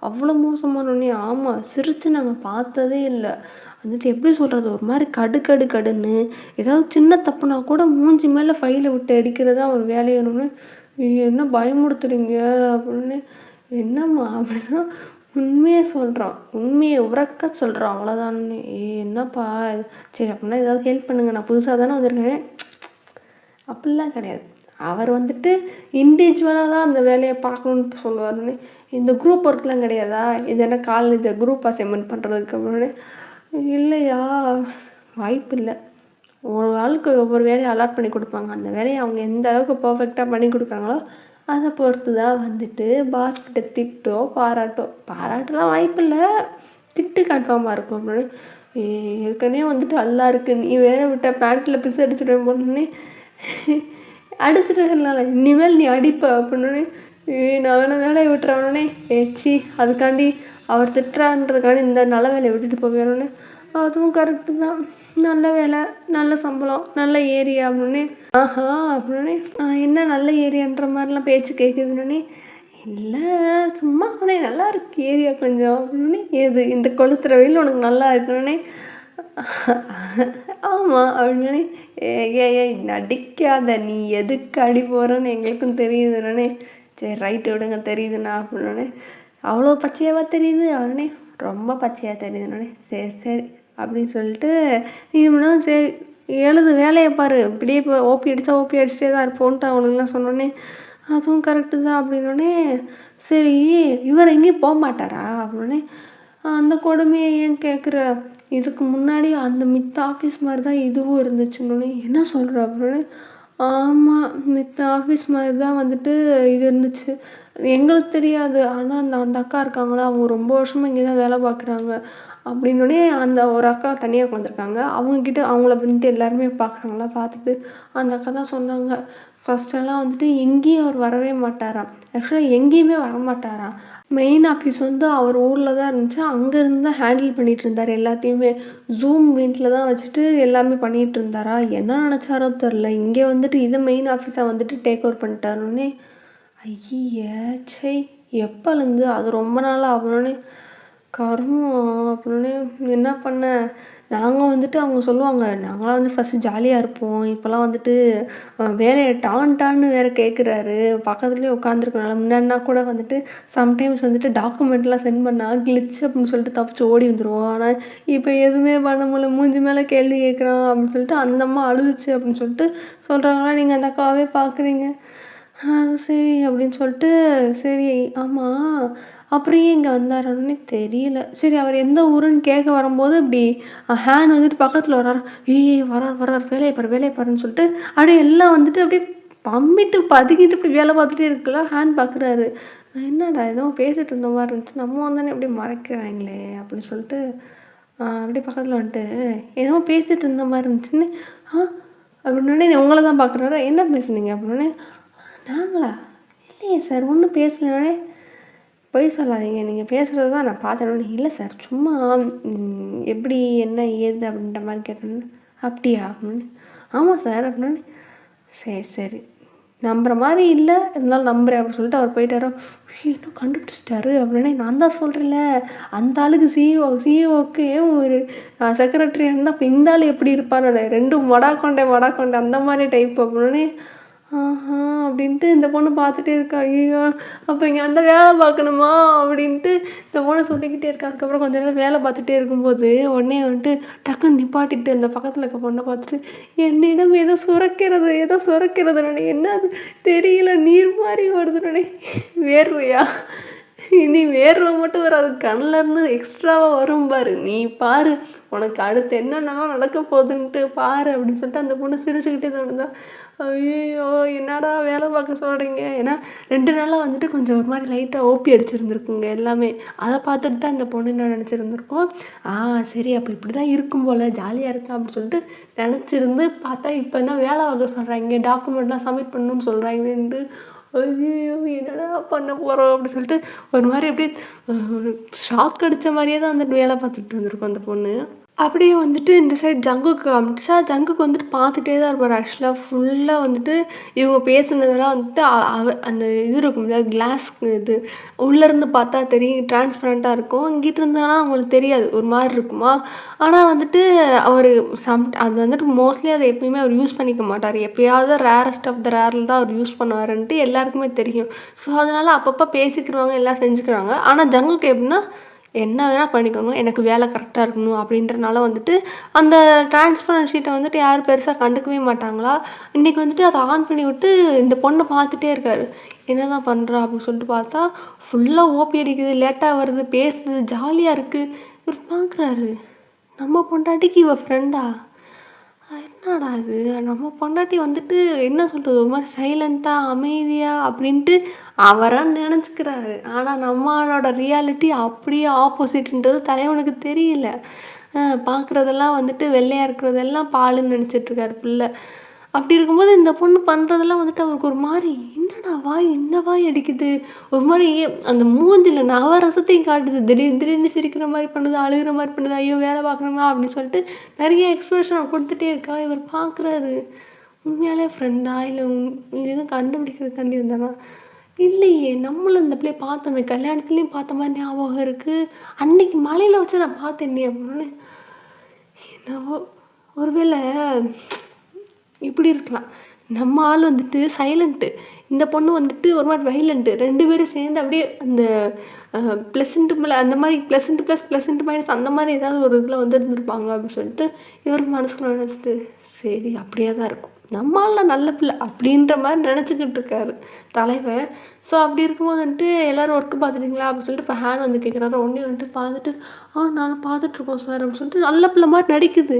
அவ்வளோ மோசமானோடனே, ஆமாம் சிரித்து நாங்கள் பார்த்ததே இல்லை. வந்துட்டு எப்படி சொல்கிறது, ஒரு மாதிரி கடுன்னு ஏதாவது சின்ன தப்புனா கூட மூஞ்சி மேலே ஃபைலை விட்டு அடிக்கிறதா அவர் வேலையணும்னு. என்ன பயமுடுத்துறீங்க அப்படின்னு. என்னம்மா அப்படிதான் உண்மையை சொல்கிறான், உண்மையை உறக்க சொல்கிறான், அவ்வளோதான்னு. என்னப்பா சரி அப்படின்னா ஏதாவது ஹெல்ப் பண்ணுங்க, நான் புதுசாக தானே வந்திருக்கேன். அப்படிலாம் கிடையாது. அவர் வந்துட்டு இண்டிவிஜுவலாக தான் அந்த வேலையை பார்க்கணுன்னு சொல்லுவாருன்னு. இந்த குரூப் ஒர்க்லாம் கிடையாதா, இது என்ன காலேஜை குரூப் அசைன்மெண்ட் பண்ணுறதுக்கு அப்படின்னு. இல்லையா, வாய்ப்பு இல்லை. ஒரு ஆளுக்கு ஒவ்வொரு வேலையை அலாட் பண்ணி கொடுப்பாங்க. அந்த வேலையை அவங்க எந்த அளவுக்கு பர்ஃபெக்டாக பண்ணி கொடுக்குறாங்களோ அதை பொறுத்து தான் வந்துட்டு பாஸ்கிட்ட திட்டோ பாராட்டலாம் வாய்ப்பு இல்லை, திட்டு கன்ஃபார்மாக இருக்கும் அப்படின்னு. ஏற்கனவே வந்துட்டு நல்லா இருக்குது, நீ வேற விட்ட பேண்ட்டில் பிசு அடிச்சுடுவேன் போனோடனே அடிச்சிடல, இனிமேல் நீ அடிப்ப அப்படின்னே. நான் வேணா வேலையை விட்டுறவனே ஏச்சி, அதுக்காண்டி அவர் திட்டுறான்றதுக்காண்டி இந்த நல்ல வேலையை விட்டுட்டு போவேறோன்னு. அதுவும் கரெக்டு தான், நல்ல வேலை, நல்ல சம்பளம், நல்ல ஏரியா அப்படின்னு. ஆஹா அப்படின்னு. என்ன நல்ல ஏரியான்ற மாதிரிலாம் பேச்சு கேட்குதுன்னொன்னே, இல்லை சும்மா சொன்னேன் நல்லா இருக்கு ஏரியா கொஞ்சம் அப்படின்னு. ஏது இந்த கொளுத்துற வெயில் உனக்கு நல்லா இருக்குன்னே. ஆமாம் அப்படின்னு. ஏ நடிக்காத, நீ எதுக்கு அடி போகிறன்னு எங்களுக்கும் தெரியுதுன்னே. சரி ரைட்டு விடுங்க, தெரியுதுண்ணா அப்படின்னே. அவ்வளோ பச்சையாவா தெரியுது அவனே, ரொம்ப பச்சையாக தெரியுதுன்னே. சரி அப்படின்னு சொல்லிட்டு இது பண்ணால் சரி எழுது வேலையை பாரு, இப்படியே இப்போ ஓபி அடிச்சுட்டே தான் இருப்போன்ட்டு அவனுக்குலாம் சொன்னோன்னே அதுவும் கரெக்டு தான் அப்படின்னோடனே. சரி இவர் எங்கேயும் போக மாட்டாரா அப்படின்னே. அந்த கொடுமையை ஏன் கேட்குற, இதுக்கு முன்னாடி அந்த மித்த ஆஃபீஸ் மாதிரி தான் இதுவும் இருந்துச்சுன்னொன்னே. என்ன சொல்கிற அப்படின்னு. ஆமாம் மித்த ஆஃபீஸ் மாதிரி தான் வந்துட்டு இது இருந்துச்சு, எங்களுக்கு தெரியாது, ஆனால் அந்த அக்கா இருக்காங்களா, அவங்க ரொம்ப வருஷமாக இங்கே தான் வேலை பார்க்குறாங்க அப்படின்னோடனே. அந்த ஒரு அக்கா தனியாக உட்காந்துருக்காங்க, அவங்கக்கிட்ட அவங்கள வந்துட்டு எல்லாருமே பார்க்குறாங்களா, பார்த்துட்டு அந்த அக்கா தான் சொன்னாங்க, ஃபஸ்ட்டெல்லாம் வந்துட்டு எங்கேயும் அவர் வரவே மாட்டாராம். ஆக்சுவலாக எங்கேயுமே வரமாட்டாராம். மெயின் ஆஃபீஸ் வந்து அவர் ஊரில் தான் இருந்துச்சு, அங்கேருந்து தான் ஹேண்டில் பண்ணிகிட்டு இருந்தார் எல்லாத்தையுமே. ஜூம் மீட்டில் தான் வச்சுட்டு எல்லாமே பண்ணிகிட்டு இருந்தாரா, என்ன நினச்சாரோ தெரில, இங்கே வந்துட்டு இதை மெயின் ஆஃபீஸாக வந்துட்டு டேக் ஓவர் பண்ணிட்டாருன்னே. ஐய சை, எப்போலேருந்து அது ரொம்ப நாளாக ஆகணுன்னே. கருமம் அப்படின்னு. என்ன பண்ண, நாங்கள் வந்துட்டு அவங்க சொல்லுவாங்க, நாங்களாம் வந்து ஃபஸ்ட்டு ஜாலியாக இருப்போம், இப்போலாம் வந்துட்டு வேலையை டான்னு வேறு கேட்குறாரு, பக்கத்துலேயே உட்காந்துருக்கனால. முன்னாடினா கூட வந்துட்டு சம்டைம்ஸ் வந்துட்டு டாக்குமெண்ட்லாம் சென்ட் பண்ணால் கிளிச் அப்படின்னு சொல்லிட்டு தப்பிச்சு ஓடி வந்துடுவோம். ஆனால் இப்போ எதுவுமே பண்ண முடியல, மூஞ்சி மேலே கேள்வி கேட்குறான் அப்படின்னு சொல்லிட்டு அந்த அம்மா அழுதுச்சு அப்படின்னு சொல்லிட்டு சொல்கிறாங்களா. நீங்கள் அந்த அக்காவே பார்க்குறீங்க, அது சரி அப்படின்னு சொல்லிட்டு. சரி ஆமாம் அப்புறம் ஏன் இங்கே வந்தாருன்னு தெரியல. சரி அவர் எந்த ஊருன்னு கேட்க வரும்போது இப்படி ஹேன் வந்துட்டு பக்கத்தில் வர்றாரு. வரார் வேலையை பாருன்னு சொல்லிட்டு அப்படியே எல்லாம் வந்துட்டு அப்படியே பம்மிட்டு பதுக்கிட்டு இப்படி வேலை பார்த்துட்டே இருக்குல்ல. ஹேன் பார்க்குறாரு, என்னடா ஏதோ பேசிகிட்டு இருந்த மாதிரி இருந்துச்சு, நம்ம வந்தானே எப்படி மறைக்கிறாங்களே அப்படின்னு சொல்லிட்டு அப்படியே பக்கத்தில் வந்துட்டு ஏதோ பேசிகிட்டு இருந்த மாதிரி இருந்துச்சுன்னு. அப்படின்னே உங்களை தான் பார்க்குறாரு, என்ன பேசுனீங்க அப்படின்னே. நாங்களா, இல்லையே சார் ஒன்றும் பேசலனே. பொய் சொல்லாதீங்க, நீங்கள் பேசுகிறது தான் நான் பார்த்தேன்னு. இல்லை சார் சும்மா எப்படி என்ன ஏது அப்படின்ற மாதிரி கேட்டேன்னு. அப்படியா அப்படின்னு. ஆமாம் சார் அப்படின்னு. சரி நம்புகிற மாதிரி இல்லை, இருந்தாலும் நம்புகிறேன் அப்படின்னு சொல்லிட்டு அவர் போயிட்டாரோ. இன்னும் கண்டுபிடிச்சிட்டாரு அப்படின்னு. நான் தான் சொல்கிறேன்ல, அந்த ஆளுக்கு சிஇஓக்கு ஒரு செக்ரட்டரியாக இருந்தால் இப்போ இந்த ஆள் எப்படி இருப்பான்னு. ரெண்டும் மடாக்கொண்டை அந்த மாதிரி டைப் அப்படின்னு. அப்படின்ட்டு இந்த பொண்ணு பார்த்துட்டே இருக்கா. ஐயோ அப்போ இங்கே வந்து வேலை பார்க்கணுமா அப்படின்ட்டு இந்த பொண்ணு சொல்லிக்கிட்டே இருக்கா. அதுக்கப்புறம் கொஞ்ச நேரம் வேலை பார்த்துட்டே இருக்கும்போது உடனே வந்துட்டு டக்குன்னு நிப்பாட்டிட்டு அந்த பக்கத்தில் இருக்க பொண்ணை பார்த்துட்டு, என்னிடம் ஏதோ சுரக்கிறது என்ன அது தெரியல, நீர் மாதிரி வருதுனே. வேர்வையா, நீ வேர்வை மட்டும் வராது, கண்ணிலேருந்து எக்ஸ்ட்ராவாக வரும் பாரு, நீ பாரு உனக்கு அடுத்து என்னென்னலாம் நடக்க போகுதுன்ட்டு பாரு அப்படின்னு சொல்லிட்டு அந்த பொண்ணு சிரிச்சுக்கிட்டே தான். ஐயோ என்னடா வேலை பார்க்க சொல்கிறீங்க. ஏன்னா 2 நாளாக வந்துட்டு கொஞ்சம் ஒரு மாதிரி லைட்டாக ஓபி அடிச்சிருந்துருக்குங்க எல்லாமே. அதை பார்த்துட்டு தான் இந்த பொண்ணு என்ன நினச்சிருந்துருக்கோம், சரி அப்போ இப்படி தான் இருக்கும் போல், ஜாலியாக இருக்கா அப்படின்னு சொல்லிட்டு நினச்சிருந்து பார்த்தா இப்போ என்ன வேலை பார்க்க சொல்கிறாங்க, டாக்குமெண்ட்லாம் சப்மிட் பண்ணணும்னு சொல்கிறாங்கன்ட்டு ஐயோ! என்னடா பண்ண போறோம் அப்படின்னு சொல்லிட்டு ஒரு மாரி அப்படியே ஷாக் அடிச்ச மாரியே தான் வந்துட்டு வேலை பார்த்துட்டு இருந்திருக்கும் அந்த பொண்ணு. அப்படியே வந்துட்டு இந்த சைடு ஜங்குக்கு காமிச்சா, ஜங்குக்கு வந்துட்டு பார்த்துட்டே தான் இருப்பாரு. ஆக்சுவலா ஃபுல்லா வந்துட்டு இவங்க பேசுனதெல்லாம் வந்துட்டு அந்த இது இருக்கும்ல கிளாஸ் இது உள்ளேருந்து பார்த்தா தெரியும் டிரான்ஸ்பரண்ட்டா இருக்கும். இங்கிட்டு இருந்தானா அவங்களுக்கு தெரியாது. ஒரு மாரி இருக்குமா. ஆனா வந்துட்டு அவரு அது வந்துட்டு மோஸ்ட்லி அத எப்பயுமே அவர் யூஸ் பண்ணிக்க மாட்டாரு. எப்பயாவது ரேரஸ்ட் ஆஃப் த ரேர்ல தான் அவர் யூஸ் பண்ணுவாருன்ட்டு எல்லாருக்குமே தெரியும். ஸோ, அதனால அப்பப்போ பேசிக்கிருவாங்க, எல்லாம் செஞ்சுக்கிறாங்க. ஆனா ஜங்குக்கு எப்படின்னா என்ன வேணா பண்ணிக்கோங்க. எனக்கு வேலை கரெக்ட்டா இருக்கணும் அப்படின்றனால வந்துட்டு, அந்த டிரான்ஸ்பரன்ட் ஷீட்ட வந்துட்டு யாரும் பெருசா கண்டுக்கவே மாட்டாங்களா, இன்னைக்கு வந்துட்டு அத ஆன் பண்ணி விட்டு இந்த பொண்ண பார்த்துட்டே இருக்காரு. என்னதான் பண்றா அப்படின்னு சொல்லிட்டு பார்த்தா, ஃபுல்லா ஓபி அடிக்குது, லேட்டா வருது, பேசுது, ஜாலியா இருக்கு. இவரு பார்க்குறாரு. நம்ம பொண்டாட்டிக்கு இவ ஃப்ரெண்டா? என்னடா இது! நம்ம பொண்டாட்டி வந்துட்டு என்ன சொல்றது, ஒரு மாரி சைலண்ட்டா, அமைதியா அப்படின்ட்டு அவரா நெனச்சுக்கிறாரு. ஆனா நம்மளோட ரியாலிட்டி அப்படியே ஆப்போசிட்ன்றது தலைவனுக்கு தெரியல. பார்க்குறதெல்லாம் வந்துட்டு வெள்ளையா இருக்கிறதெல்லாம் பாலுன்னு நெனச்சிட்ருக்காரு பிள்ள. அப்படி இருக்கும்போது இந்த பொண்ணு பண்ணுறதெல்லாம் வந்துட்டு அவருக்கு ஒரு மாரி, என்னடா வாய் இந்த வாய் அடிக்குது. ஒரு மாரி அந்த மூஞ்சில நவரசத்தையும் காட்டுது. திடீர்னு சிரிக்கிற மாரி பண்ணுது, அழுகுற மாரி பண்ணுது. ஐயோ! வேலை பார்க்கணுமா அப்படின்னு சொல்லிட்டு நெறைய எக்ஸ்பிரஷன் குடுத்துட்டே இருக்கா. இவர் பார்க்குறாரு. உண்மையாலே ஃப்ரெண்டா? இல்ல எதுவும் கண்டுபிடிக்கிறதுக்காண்டி வந்தானா? இல்லையே! நம்மளும் இந்த பிள்ளைய பார்த்தோமே! கல்யாணத்துலயும் பார்த்த மாரி ஞாபகம் இருக்கு. அன்னைக்கு மலையில வச்சு நான் பார்த்தேனே அப்படின்னு. என்னவோ! ஒருவேள இப்படி இருக்கலாம். நம்ம ஆள் வந்துட்டு சைலண்ட்டு. இந்த பொண்ணு வந்துட்டு ஒரு மாரி வைலண்ட்டு. 2 பேரும் சேர்ந்து அப்படியே அந்த ப்ளசன்ட் அந்த மாரி ப்ளசன்ட் ப்ளஸ், ப்ளசன்ட் மைனஸ் அந்த மாரி ஏதாவது ஒரு இதில வந்து இருந்திருப்பாங்க அப்படின்னு சொல்லிட்டு இவர் மனசுக்குள்ள நினச்சிட்டு, சரி அப்படியே தான் இருக்கும். நம்ம ஆள்ல நல்ல பிள்ளை அப்படின்ற மாரி நினச்சிக்கிட்டு இருக்காரு தலைவன். ஸோ, அப்படி இருக்கும்போது வந்துட்டு எல்லாரும் ஒர்க் பார்த்துட்டீங்களா அப்படின்னு சொல்லிட்டு இப்போ ஹேன் வந்து கேட்குறாரு. உடனே வந்துட்டு பார்த்துட்டு, நானும் பார்த்துட்ருக்கோம் சார் அப்படின்னு சொல்லிட்டு நல்ல பிள்ளை மாரி நடிக்குது.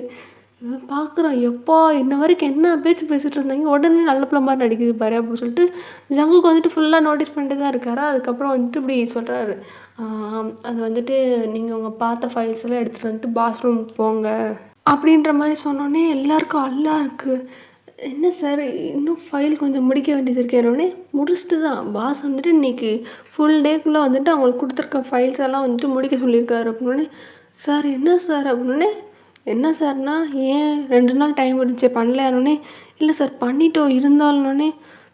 பார்க்குறான். எப்பா இன்ன வரைக்கும் என்ன பேச்சு பேசிட்டு இருந்தாங்க, உடனே நல்ல பிள்ளை மாதிரி நடிக்குது பாரு அப்படின்னு சொல்லிட்டு ஜங்குக்கு வந்துட்டு ஃபுல்லாக நோட்டீஸ் பண்ணிட்டு தான் இருக்காரு. அதுக்கப்புறம் வந்துட்டு இப்படி சொல்கிறாரு. அது வந்துட்டு நீங்கள் உங்கள் பார்த்த ஃபைல்ஸ் எல்லாம் எடுத்துகிட்டு வந்துட்டு பாத்ரூமுக்கு போங்க அப்படின்ற மாதிரி சொன்னோடனே எல்லாருக்கும் அல்லா இருக்குது. என்ன சார் இன்னும் ஃபைல் கொஞ்சம் முடிக்க வேண்டியது இருக்கேன்னொடனே முடிச்சுட்டு தான் பாஸ் வந்துட்டு இன்றைக்கி ஃபுல் டேக்குள்ளே வந்துட்டு அவங்களுக்கு கொடுத்துருக்க ஃபைல்ஸ் எல்லாம் வந்துட்டு முடிக்க சொல்லியிருக்காரு அப்படின்னோடனே, சார் என்ன சார் அப்படின்னே, என்ன சார்னா ஏன் 2 நாள் டைம் இருந்துச்சு பண்ணலையானோடனே, இல்லை சார் பண்ணிட்டோம் இருந்தாலும்னே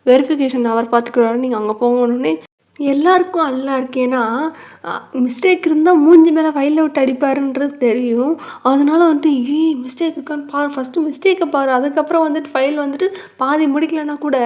வெரிஃபிகேஷன் அவர் பார்த்துக்குறாரு நீங்கள் அங்கே போங்கன்னொடனே எல்லாருக்கும் அல்லா இருக்கேன்னா மிஸ்டேக் இருந்தால் மூஞ்சி மேலே ஃபைலில் விட்டு அடிப்பாருன்றது தெரியும். அதனால வந்துட்டு மிஸ்டேக் இருக்கான்னு பாரு, ஃபஸ்ட்டு மிஸ்டேக்கை பாரு, அதுக்கப்புறம் வந்துட்டு ஃபைல் வந்துட்டு பாதி முடிக்கலைன்னா கூட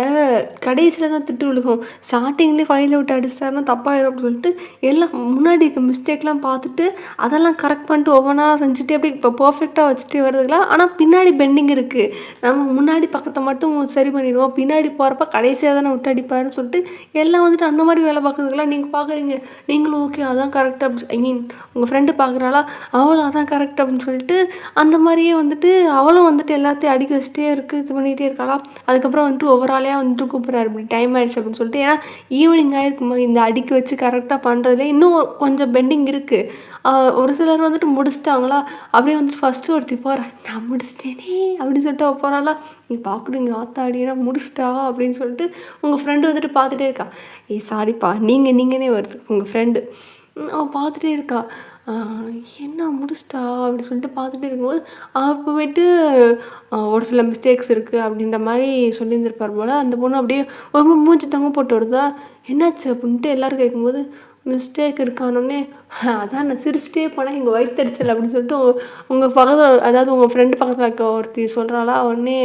கடைசியில் தான் திட்டு விழுகும். ஸ்டார்டிங்லேயே ஃபைலில் விட்டு அடிச்சிட்டாருன்னா தப்பாயிரும் அப்படின்னு சொல்லிட்டு எல்லாம் முன்னாடி இருக்க மிஸ்டேக்லாம் பார்த்துட்டு அதெல்லாம் கரெக்ட் பண்ணிட்டு ஒவ்வொன்றா செஞ்சுட்டு அப்படி இப்போ பர்ஃபெக்டாக வச்சுட்டு வருதுங்களா. ஆனால் பின்னாடி பெண்டிங் இருக்குது. நம்ம முன்னாடி பக்கத்தை மட்டும் சரி பண்ணிடுவோம், பின்னாடி போகிறப்ப கடைசியாக தானே விட்டு அடிப்பாருன்னு சொல்லிட்டு எல்லாம் வந்துட்டு அந்த மாதிரி வேலை பார்க்குறதுக்கெல்லாம் நீங்கள் பார்க்குறீங்க. நீங்களும் ஓகே அதான் கரெக்ட் அப்படி ஐ மீன் உங்கள் ஃப்ரெண்டு பார்க்குறாளா, அவளும் அதான் கரெக்ட் அப்படின்னு சொல்லிட்டு அந்த மாதிரியே வந்துட்டு அவளும் வந்துட்டு எல்லாத்தையும் அடிக்க வச்சுட்டே இருக்குது, இது பண்ணிகிட்டே இருக்காளா. அதுக்கப்புறம் வந்துட்டு ஒவ்வொரு ஆளையாக வந்துட்டு கூப்பிட்றாரு இப்படி டைம் ஆகிடுச்சு அப்படின்னு சொல்லிட்டு. ஏன்னா ஈவினிங் ஆகிருக்குமா இந்த அடிக்க வச்சு கரெக்டாக பண்ணுறதுல இன்னும் கொஞ்சம் பெண்டிங் இருக்குது. ஒரு சிலர் வந்துட்டு முடிச்சிட்டாங்களா, அப்படியே வந்துட்டு ஃபஸ்ட்டு ஒருத்தி போகிறா, நான் முடிச்சிட்டேனே அப்படின்னு சொல்லிட்டு அவள் போகிறாளா, நீ பார்க்குறீங்க ஆத்தாடினா முடிச்சிட்டா அப்படின்னு சொல்லிட்டு உங்கள் ஃப்ரெண்டு வந்துட்டு பார்த்துட்டே இருக்கா. சாரிப்பா நீங்கன்னே வருது உங்கள் ஃப்ரெண்டு. அவள் பார்த்துட்டே இருக்கா. என்ன முடிச்சிட்டா அப்படின்னு சொல்லிட்டு பார்த்துட்டே இருக்கும்போது அப்போ போய்ட்டு ஒரு சில மிஸ்டேக்ஸ் இருக்குது அப்படின்ற மாதிரி சொல்லியிருந்திருப்பார் போல். அந்த பொண்ணு அப்படியே ஒரு மூஞ்சி தொங்க போட்டு வருதா, என்னாச்சு அப்படின்ட்டு எல்லோரும் கேட்கும்போது மிஸ்டேக் இருக்கானோடனே, அதான் நான் சிரிச்சிட்டே போனேன் எங்கள் வயிற்றடிச்சல் அப்படின்னு சொல்லிட்டு உங்கள் பக்கத்தில் அதாவது உங்கள் ஃப்ரெண்டு பக்கத்தில் இருக்க ஒருத்தி சொல்கிறாளா. உடனே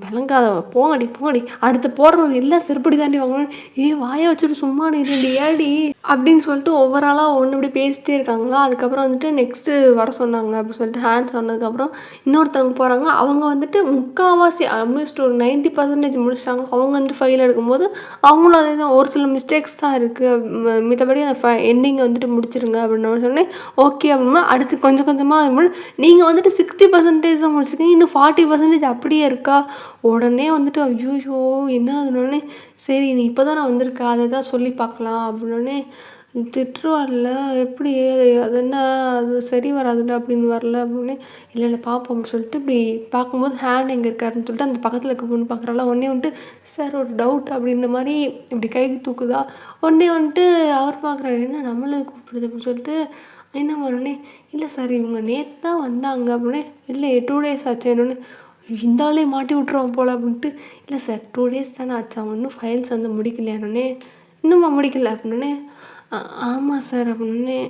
விளங்காத போங்கடி அடுத்து போடுறவங்க எல்லாம் செருப்படி தாண்டி வாங்கணும், வாயை வச்சுட்டு சும்மா நீ ரெண்டு ஏடி அப்படின்னு சொல்லிட்டு ஒவ்வொரு ஆளாக ஒன்று இப்படி பேசிட்டே இருக்காங்களா. அதுக்கப்புறம் வந்துட்டு நெக்ஸ்ட்டு வர சொன்னாங்க அப்படின்னு சொல்லிட்டு ஹேண்ட் சொன்னதுக்கப்புறம் இன்னொருத்தவங்க போகிறாங்க. அவங்க வந்துட்டு முக்கால்வாசி ஆல்மோஸ்ட் ஒரு 90% முடிச்சிட்டாங்க. அவங்க வந்துட்டு ஃபைல் எடுக்கும்போது அவங்களும் அதே தான் ஒரு சில மிஸ்டேக்ஸ் தான் இருக்குது, மித்தபடி அந்த எண்டிங்கை வந்துட்டு முடிச்சிருங்க அப்படின்னு சொன்னேன். ஓகே அப்படின்னா அடுத்து கொஞ்சம் கொஞ்சமாக நீங்கள் வந்துட்டு 60% தான் முடிச்சிருக்கீங்க, இன்னும் 40% அப்படியே இருக்கா. உடனே வந்துட்டு ஐயோ என்ன அதுனோடனே, சரி நீ இப்போ தான் நான் வந்திருக்கா அதை தான் சொல்லி பார்க்கலாம் அப்படின்னோடனே, திட்டுருவாள்ல, எப்படி அது என்ன அது சரி வராதுல்ல அப்படின்னு வரல அப்படின்னே, இல்லை இல்லை பார்ப்போம் அப்படின்னு சொல்லிட்டு இப்படி பார்க்கும்போது ஹேண்ட் எங்கே இருக்காருன்னு சொல்லிட்டு அந்த பக்கத்தில் இருக்க பொண்ணு பார்க்குறாளா, உடனே வந்துட்டு சார் ஒரு டவுட் அப்படின்ற மாதிரி இப்படி கைக்கு தூக்குதா, உடனே வந்துட்டு அவர் பார்க்குறாரு என்ன நம்மளை கூப்பிடுது அப்படின்னு சொல்லிட்டு என்ன பண்ணோடனே, இல்லை சார் இவங்க நேற்று தான் வந்தாங்க அப்படின்னே, இல்லை 2 days ஆச்சு என்னொன்னே, இந்த ஆளே மாட்டி விட்ருவோம் போல் அப்படின்ட்டு, இல்லை சார் 2 days தானே ஆச்சா ஒன்றும் ஃபைல்ஸ் வந்து முடிக்கலையானோடனே, இன்னுமா முடிக்கல அப்படின்னே, ஆமாம் சார் அப்படின்னே,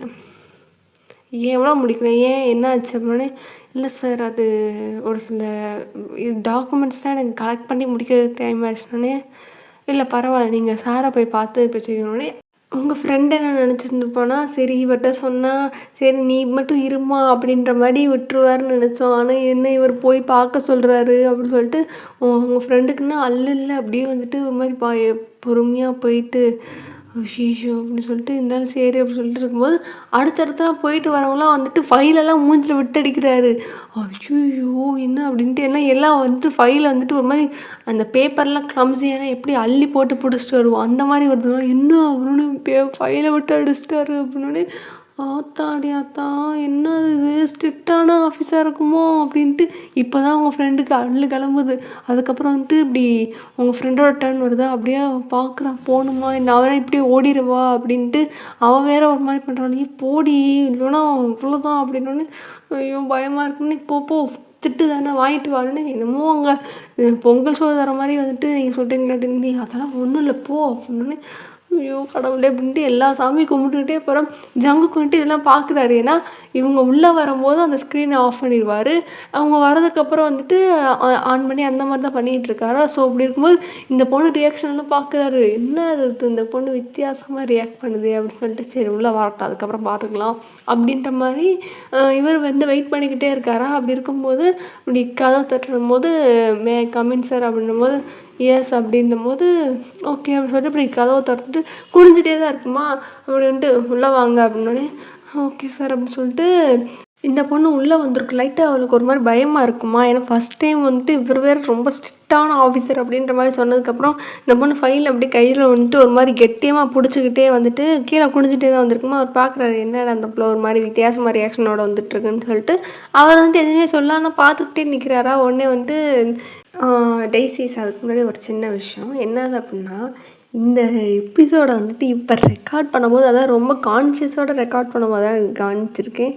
எவ்வளோ முடிக்கல ஏன் என்ன ஆச்சு அப்படின்னே, இல்லை சார் அது ஒரு சில டாக்குமெண்ட்ஸ்லாம் எனக்கு கலெக்ட் பண்ணி முடிக்கிறதுக்கு டைம் ஆயிடுச்சுனோடனே, இல்லை பரவாயில்ல நீங்கள் சாரை போய் பார்த்து இப்போ செய்யணுன்னே, உங்கள் ஃப்ரெண்டு என்ன நினச்சிருந்துருப்பானா, சரி இவர்கிட்ட சொன்னால் சரி நீ மட்டும் இருமா அப்படின்ற மாதிரி விட்டுருவாருன்னு நினச்சோம். ஆனால் என்ன இவர் போய் பார்க்க சொல்கிறாரு அப்படின்னு சொல்லிட்டு உங்கள் ஃப்ரெண்டுக்குன்னா அல்ல அப்படியே வந்துட்டு ஒரு மாதிரி பொறுமையாக போயிட்டு ஐயோ அப்படின்னு சொல்லிட்டு இருந்தாலும் சரி அப்படின்னு சொல்லிட்டு இருக்கும்போது அடுத்தடுத்தலாம் போயிட்டு வரவங்களாம் வந்துட்டு ஃபைலெல்லாம் மூஞ்சில் விட்டு அடிக்கிறாரு. ஐயோ என்ன அப்படின்ட்டு எல்லாம் வந்துட்டு ஃபைலை வந்துட்டு ஒரு மாதிரி அந்த பேப்பர்லாம் கிளம்ஸியான எப்படி அள்ளி போட்டு பிடிச்சிட்டு வருவோம் அந்த மாதிரி வருது. என்ன அப்படின்னு ஃபைலை விட்டு அடிச்சிட்டாரு அப்படின்னு, ஆத்தாடி ஆத்தா என்ன இது ஸ்ட்ரிக்டான ஆஃபீஸாக இருக்குமோ அப்படின்ட்டு இப்போ தான் உங்கள் ஃப்ரெண்டுக்கு கிளம்புது. அதுக்கப்புறம் வந்துட்டு இப்படி உங்கள் ஃப்ரெண்டோட டர்ன் வருதா, அப்படியே பார்க்குறான் போகணுமா இல்லை அவனே இப்படியே ஓடிடுவா அப்படின்ட்டு அவன் வேற ஒரு மாதிரி பண்ணுறான், நீ போடி இல்லைன்னா இவ்வளோதான் அப்படின்னோடனே ஐயோ பயமாக இருக்குன்னு போ திட்டு தானே வாங்கிட்டு வாருன்னு என்னமோ அங்கே பொங்கல் சோறு தர மாதிரி வந்துட்டு நீங்கள் சொல்கிறீங்களாட்டி, நீ அதெல்லாம் ஒன்றும் இல்லை போ அப்படின்னோடனே ஐயோ கடவுளே அப்படின்ட்டு எல்லா சாமியும் கும்பிட்டுக்கிட்டே போகிறோம். ஜங்குக்கு வந்துட்டு இதெல்லாம் பார்க்குறாரு. ஏன்னா இவங்க உள்ளே வரும்போது அந்த ஸ்க்ரீனை ஆஃப் பண்ணிடுவார், அவங்க வரதுக்கப்புறம் வந்துட்டு ஆன் பண்ணி அந்த மாதிரி தான் பண்ணிகிட்டு இருக்காரா. ஸோ அப்படி இருக்கும்போது இந்த பொண்ணு ரியாக்ஷன்லாம் பார்க்குறாரு, என்ன அது இந்த பொண்ணு வித்தியாசமாக ரியாக்ட் பண்ணுது அப்படின்னு சொல்லிட்டு சரி உள்ளே வரட்டும் அதுக்கப்புறம் பார்த்துக்கலாம் அப்படின்ற மாதிரி இவர் வந்து வெயிட் பண்ணிக்கிட்டே இருக்காரா. அப்படி இருக்கும்போது இப்படி கதவை தட்டுறும் போது மே கமின் சார் அப்படின்னும் போது எஸ் அப்படின்னும் போது ஓகே அப்படின்னு சொல்லிட்டு இப்படி கதவை திறந்துட்டு குனிஞ்சிட்டே தான் இருக்குமா, அப்படி வந்துட்டு உள்ளே வாங்க அப்படின்னோடனே ஓகே சார் அப்படின்னு சொல்லிட்டு இந்த பொண்ணு உள்ளே வந்திருக்கு. லைட்டாக அவளுக்கு ஒரு மாதிரி பயமாக இருக்குமா, ஏன்னா ஃபஸ்ட் டைம் வந்துட்டு இவர் வேறு ரொம்ப ஸ்ட்ரிக்டான ஆஃபீஸர் அப்படின்ற மாதிரி சொன்னதுக்கப்புறம் இந்த பொண்ணு ஃபைல் அப்படி கையில் வந்துட்டு ஒரு மாதிரி கெட்டியமாக பிடிச்சிக்கிட்டே வந்துட்டு கீழே குனிஞ்சிட்டே தான் வந்திருக்குமா. அவர் பார்க்குறாரு என்னடா அந்த பிள்ளை ஒரு மாதிரி வித்தியாசமாக ரியாக்ஷனோட வந்துட்டுருக்குன்னு சொல்லிட்டு அவர் வந்துட்டு எதுவுமே சொல்லாமல் பார்த்துக்கிட்டே நிற்கிறாரா. உடனே வந்துட்டு டெய்ஸிஸ் அதுக்கு முன்னாடி ஒரு சின்ன விஷயம் என்னது அப்படின்னா, இந்த எபிசோடை வந்துட்டு இப்போ ரெக்கார்ட் பண்ணும்போது அதாவது ரொம்ப கான்ஷியஸோடு ரெக்கார்ட் பண்ணும்போது தான் கவனிச்சிருக்கேன்.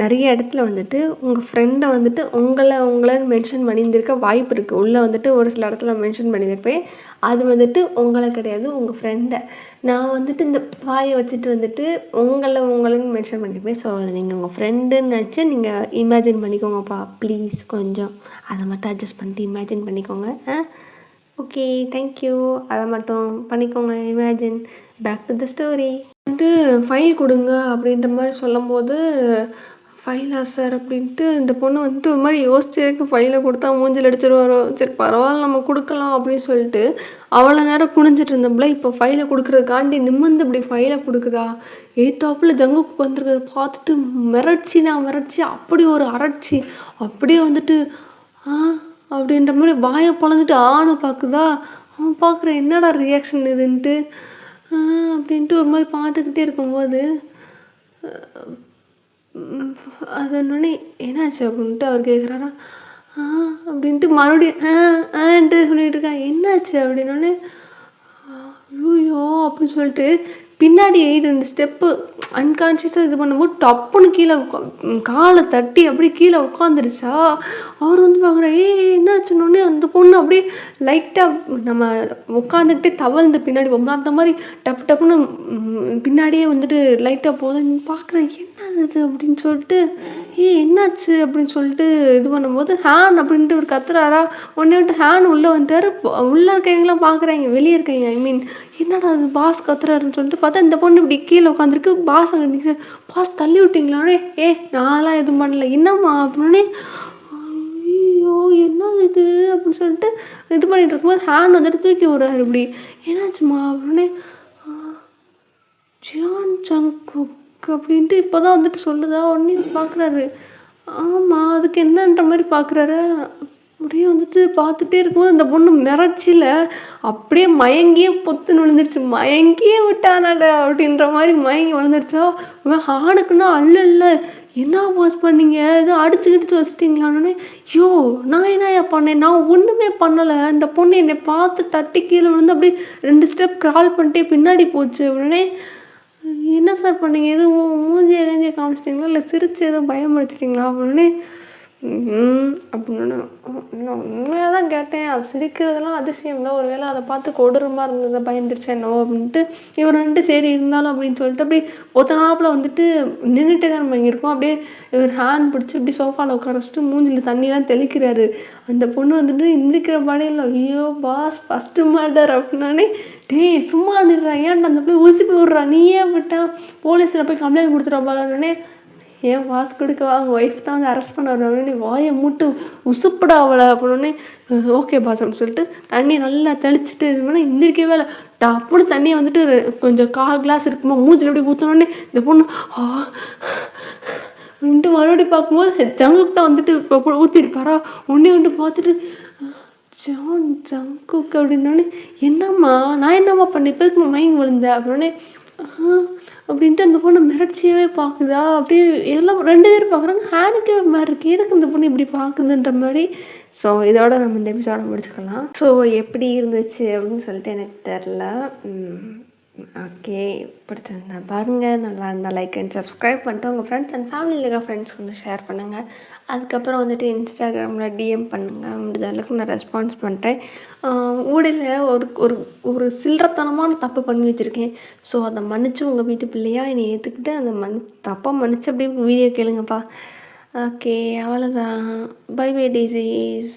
நிறைய இடத்துல வந்துட்டு உங்கள் ஃப்ரெண்டை வந்துட்டு உங்களைன்னு மென்ஷன் பண்ணியிருந்திருக்க வாய்ப்பு இருக்குது. உள்ளே வந்துட்டு ஒரு சில இடத்துல மென்ஷன் பண்ணியிருப்பேன், அது வந்துட்டு உங்களை கிடையாது உங்கள் ஃப்ரெண்டை. நான் வந்துட்டு இந்த வாயை வச்சுட்டு வந்துட்டு உங்களைன்னு மென்ஷன் பண்ணியிருப்பேன். ஸோ அது நீங்கள் உங்கள் ஃப்ரெண்டுன்னு நினச்சி நீங்கள் இமேஜின் பண்ணிக்கோங்கப்பா ப்ளீஸ், கொஞ்சம் அதை மட்டும் அட்ஜஸ்ட் பண்ணிட்டு இமேஜின் பண்ணிக்கோங்க. ஓகே தேங்க்யூ, அதை மட்டும் பண்ணிக்கோங்க imagine. Back to the story. வந்துட்டு ஃபைல் கொடுங்க அப்படின்ற மாதிரி சொல்லும் போது ஃபைலா சார் அப்படின்ட்டு இந்த பொண்ணு வந்துட்டு ஒரு மாதிரி யோசிச்சதுக்கு ஃபைலை கொடுத்தா மூஞ்சில் அடிச்சிருவாரோ, சரி பரவாயில்ல நம்ம கொடுக்கலாம் அப்படின்னு சொல்லிட்டு அவ்வளோ நேரம் குனிஞ்சிட்டு இருந்தப்பல இப்போ ஃபைலை கொடுக்குறதுக்காண்டி நிமிர்ந்து இப்படி ஃபைலை கொடுக்குதா. எய்த்தாப்பில் ஜங்குக்கு வந்துருக்கதை பார்த்துட்டு மிரட்சி அப்படி ஒரு அரட்சி அப்படியே வந்துட்டு அப்படின்ற மாதிரி வாயை பொழந்துட்டு ஆணை பார்க்குதா. அவன் பார்க்குறேன் என்னடா ரியாக்ஷன் இதுன்ட்டு அப்படின்ட்டு ஒரு மாதிரி பார்த்துக்கிட்டே இருக்கும்போது அது என்னொன்னே என்னாச்சு அப்படின்ட்டு அவர் கேட்குறாரா. அப்படின்ட்டு மறுபடியும் சொல்லிட்டு இருக்கா. என்னாச்சு அப்படின்னோடனே ஐயோ அப்படின்னு சொல்லிட்டு பின்னாடி 2 ஸ்டெப்பு அன்கான்ஷியஸாக இது பண்ணும்போது டப்புன்னு கீழே காலை தட்டி அப்படியே கீழே உட்காந்துருச்சா. அவர் வந்து பார்க்குற என்னாச்சுன்னொடனே அந்த பொண்ணு அப்படியே லைட்டாக நம்ம உட்காந்துக்கிட்டே தவழ்ந்து பின்னாடி போகணும் அந்த மாதிரி டப்புன்னு பின்னாடியே வந்துட்டு லைட்டாக போதும் பார்க்குறேன் என்னது அப்படின்னு சொல்லிட்டு என்னாச்சு அப்படின்னு சொல்லிட்டு இது பண்ணும்போது ஹேன் அப்படின்ட்டு ஒரு கத்துறாரா. உடனே விட்டு ஹேன் உள்ளே வந்தார். உள்ளே இருக்கவங்களாம் பார்க்குறாங்க, வெளியே இருக்காங்க. ஐ மீன் என்னடா அது பாஸ் கத்துறாருன்னு சொல்லிட்டு பார்த்தா இந்த பொண்ணு இப்படி கீழே உட்காந்துருக்கு. பாஸ் அங்கே நிற்கிறேன். பாஸ் தள்ளி விட்டிங்களானே, நான்லாம் எதுவும் பண்ணல என்னம்மா அப்படின்னே. ஐயோ என்னது இது அப்படின்னு சொல்லிட்டு இது பண்ணிகிட்டு இருக்கும்போது ஹேன் வந்துட்டு தூக்கி விட்றாரு. இப்படி என்னாச்சுமா அப்படின்னே. ஜியான் ஜங்குக் அப்படின்ட்டு இப்போ தான் வந்துட்டு சொல்லுதா. உடனே பார்க்குறாரு. ஆமாம் அதுக்கு என்னன்ற மாதிரி பார்க்குறாரு. அப்படியே வந்துட்டு பார்த்துட்டே இருக்கும்போது அந்த பொண்ணு மிரட்சியில் அப்படியே மயங்கியே பொத்துன்னு விழுந்துருச்சு. மயங்கியே விட்டானடா அப்படின்ற மாதிரி மயங்கி விழுந்துருச்சா. ஆணுக்குன்னா அல்ல என்ன பாஸ் பண்ணீங்க, எதுவும் அடிச்சுக்கிட்டு வச்சிட்டிங்களானே. ஐயோ நான் என்னையா பண்ணேன், நான் ஒன்றுமே பண்ணலை. அந்த பொண்ணு என்னை பார்த்து தட்டி கீழே விழுந்து அப்படியே 2 ஸ்டெப் கிரால் பண்ணிட்டே பின்னாடி போச்சு. உடனே என்ன சார் பண்ணீங்க, எதுவும் மூஞ்சியை கஞ்சியை காமிச்சிட்டிங்களா, இல்லை சிரிச்சு எதுவும் பயன்படுத்திட்டிங்களா அப்படின்னு. அப்படின்னு நான் உண்மையாக தான் கேட்டேன். அது சிரிக்கிறதுலாம் அதிசயம் தான். ஒரு வேளை அதை பார்த்து கொடூரமாக இருந்ததை பயந்துருச்சு என்னவோ அப்படின்ட்டு இவர் வந்துட்டு சரி இருந்தாலும் அப்படின்னு சொல்லிட்டு அப்படியே ஒத்தனாப்பில் வந்துட்டு நின்றுட்டே தான் நம்ம இங்கே இருக்கோம். அப்படியே இவர் ஹேண்ட் பிடிச்சி இப்படி சோஃபாவில் உட்கார வச்சுட்டு மூஞ்சில் தண்ணியெலாம் தெளிக்கிறாரு. அந்த பொண்ணு வந்துட்டு எந்திரிக்கிற பாடையில் ஐயோ பாஸ் ஃபஸ்ட்டு மர்டர் அப்படின்னானே. டேய் சும்மா நிடுறா, ஏன்டா அந்த போய் உசுப்பி விட்றா, நீயே விட்டா போலீஸில் போய் கம்ப்ளைண்ட் கொடுத்துருப்பாங்கன்னே. ஏன் வாஸ் கொடுக்கவா, அவங்க ஒய்ஃப் தான் வந்து அரெஸ்ட் பண்ண வருவாங்க, நீ வாயை மூட்டு உசுப்படா அவளை அப்படின்னே. ஓகே பாஸ் அப்படின்னு சொல்லிட்டு தண்ணியை நல்லா தெளிச்சுட்டு இது பண்ணால் எந்திரிக்கவே இல்லை. டப்புன்னு தண்ணியை வந்துட்டு கொஞ்சம் கிளாஸ் இருக்குமா மூஞ்சில் எப்படி ஊற்றினோடனே இந்த பொண்ணு வந்துட்டு மறுபடியும் பார்க்கும்போது ஜங்குக்கு தான் வந்துட்டு இப்போ ஊற்றிருப்பாரா. உடனே வந்துட்டு பார்த்துட்டு ஜான் ஜங்குக் அப்படின்னோடனே என்னம்மா நான் என்னம்மா பண்ணேன், இப்போதுக்கு மயங்கி விழுந்தேன் அப்படின்னே. அப்படின்ட்டு அந்த பொண்ணு மிரட்சியாகவே பார்க்குதா. அப்படியே எல்லாம் 2 பேர் பார்க்குறாங்க. ஹேனுக்கே ஒரு மாதிரி இருக்குது, எதுக்கு இந்த பொண்ணு இப்படி பார்க்குதுன்ற மாதிரி. ஸோ இதோட நம்ம இந்த எபிசோட முடிச்சுக்கலாம். ஸோ எப்படி இருந்துச்சு அப்படின்னு சொல்லிட்டு எனக்கு தெரில. ஓகே பிடிச்சிருந்தா பாருங்கள், நல்லா இருந்தால் லைக் அண்ட் சப்ஸ்கிரைப் பண்ணிட்டு உங்கள் ஃப்ரெண்ட்ஸ் அண்ட் ஃபேமிலியில் இருக்க ஃப்ரெண்ட்ஸ்க்கு வந்து ஷேர் பண்ணுங்கள். அதுக்கப்புறம் வந்துட்டு இன்ஸ்டாகிராமில் டிஎம் பண்ணுங்கள். முடிஞ்ச அளவுக்கு நான் ரெஸ்பான்ஸ் பண்ணுறேன். ஊடையில் ஒரு ஒரு சில்லறத்தனமான தப்பு பண்ணி வச்சுருக்கேன். ஸோ அதை மன்னிச்சு உங்கள் வீட்டு பிள்ளையாக என்னை ஏற்றுக்கிட்டு அந்த தப்பாக மன்னிச்சு அப்படியே வீடியோ கேளுங்கப்பா. ஓகே அவ்வளோதான். Bye bye டேஸீஸ்.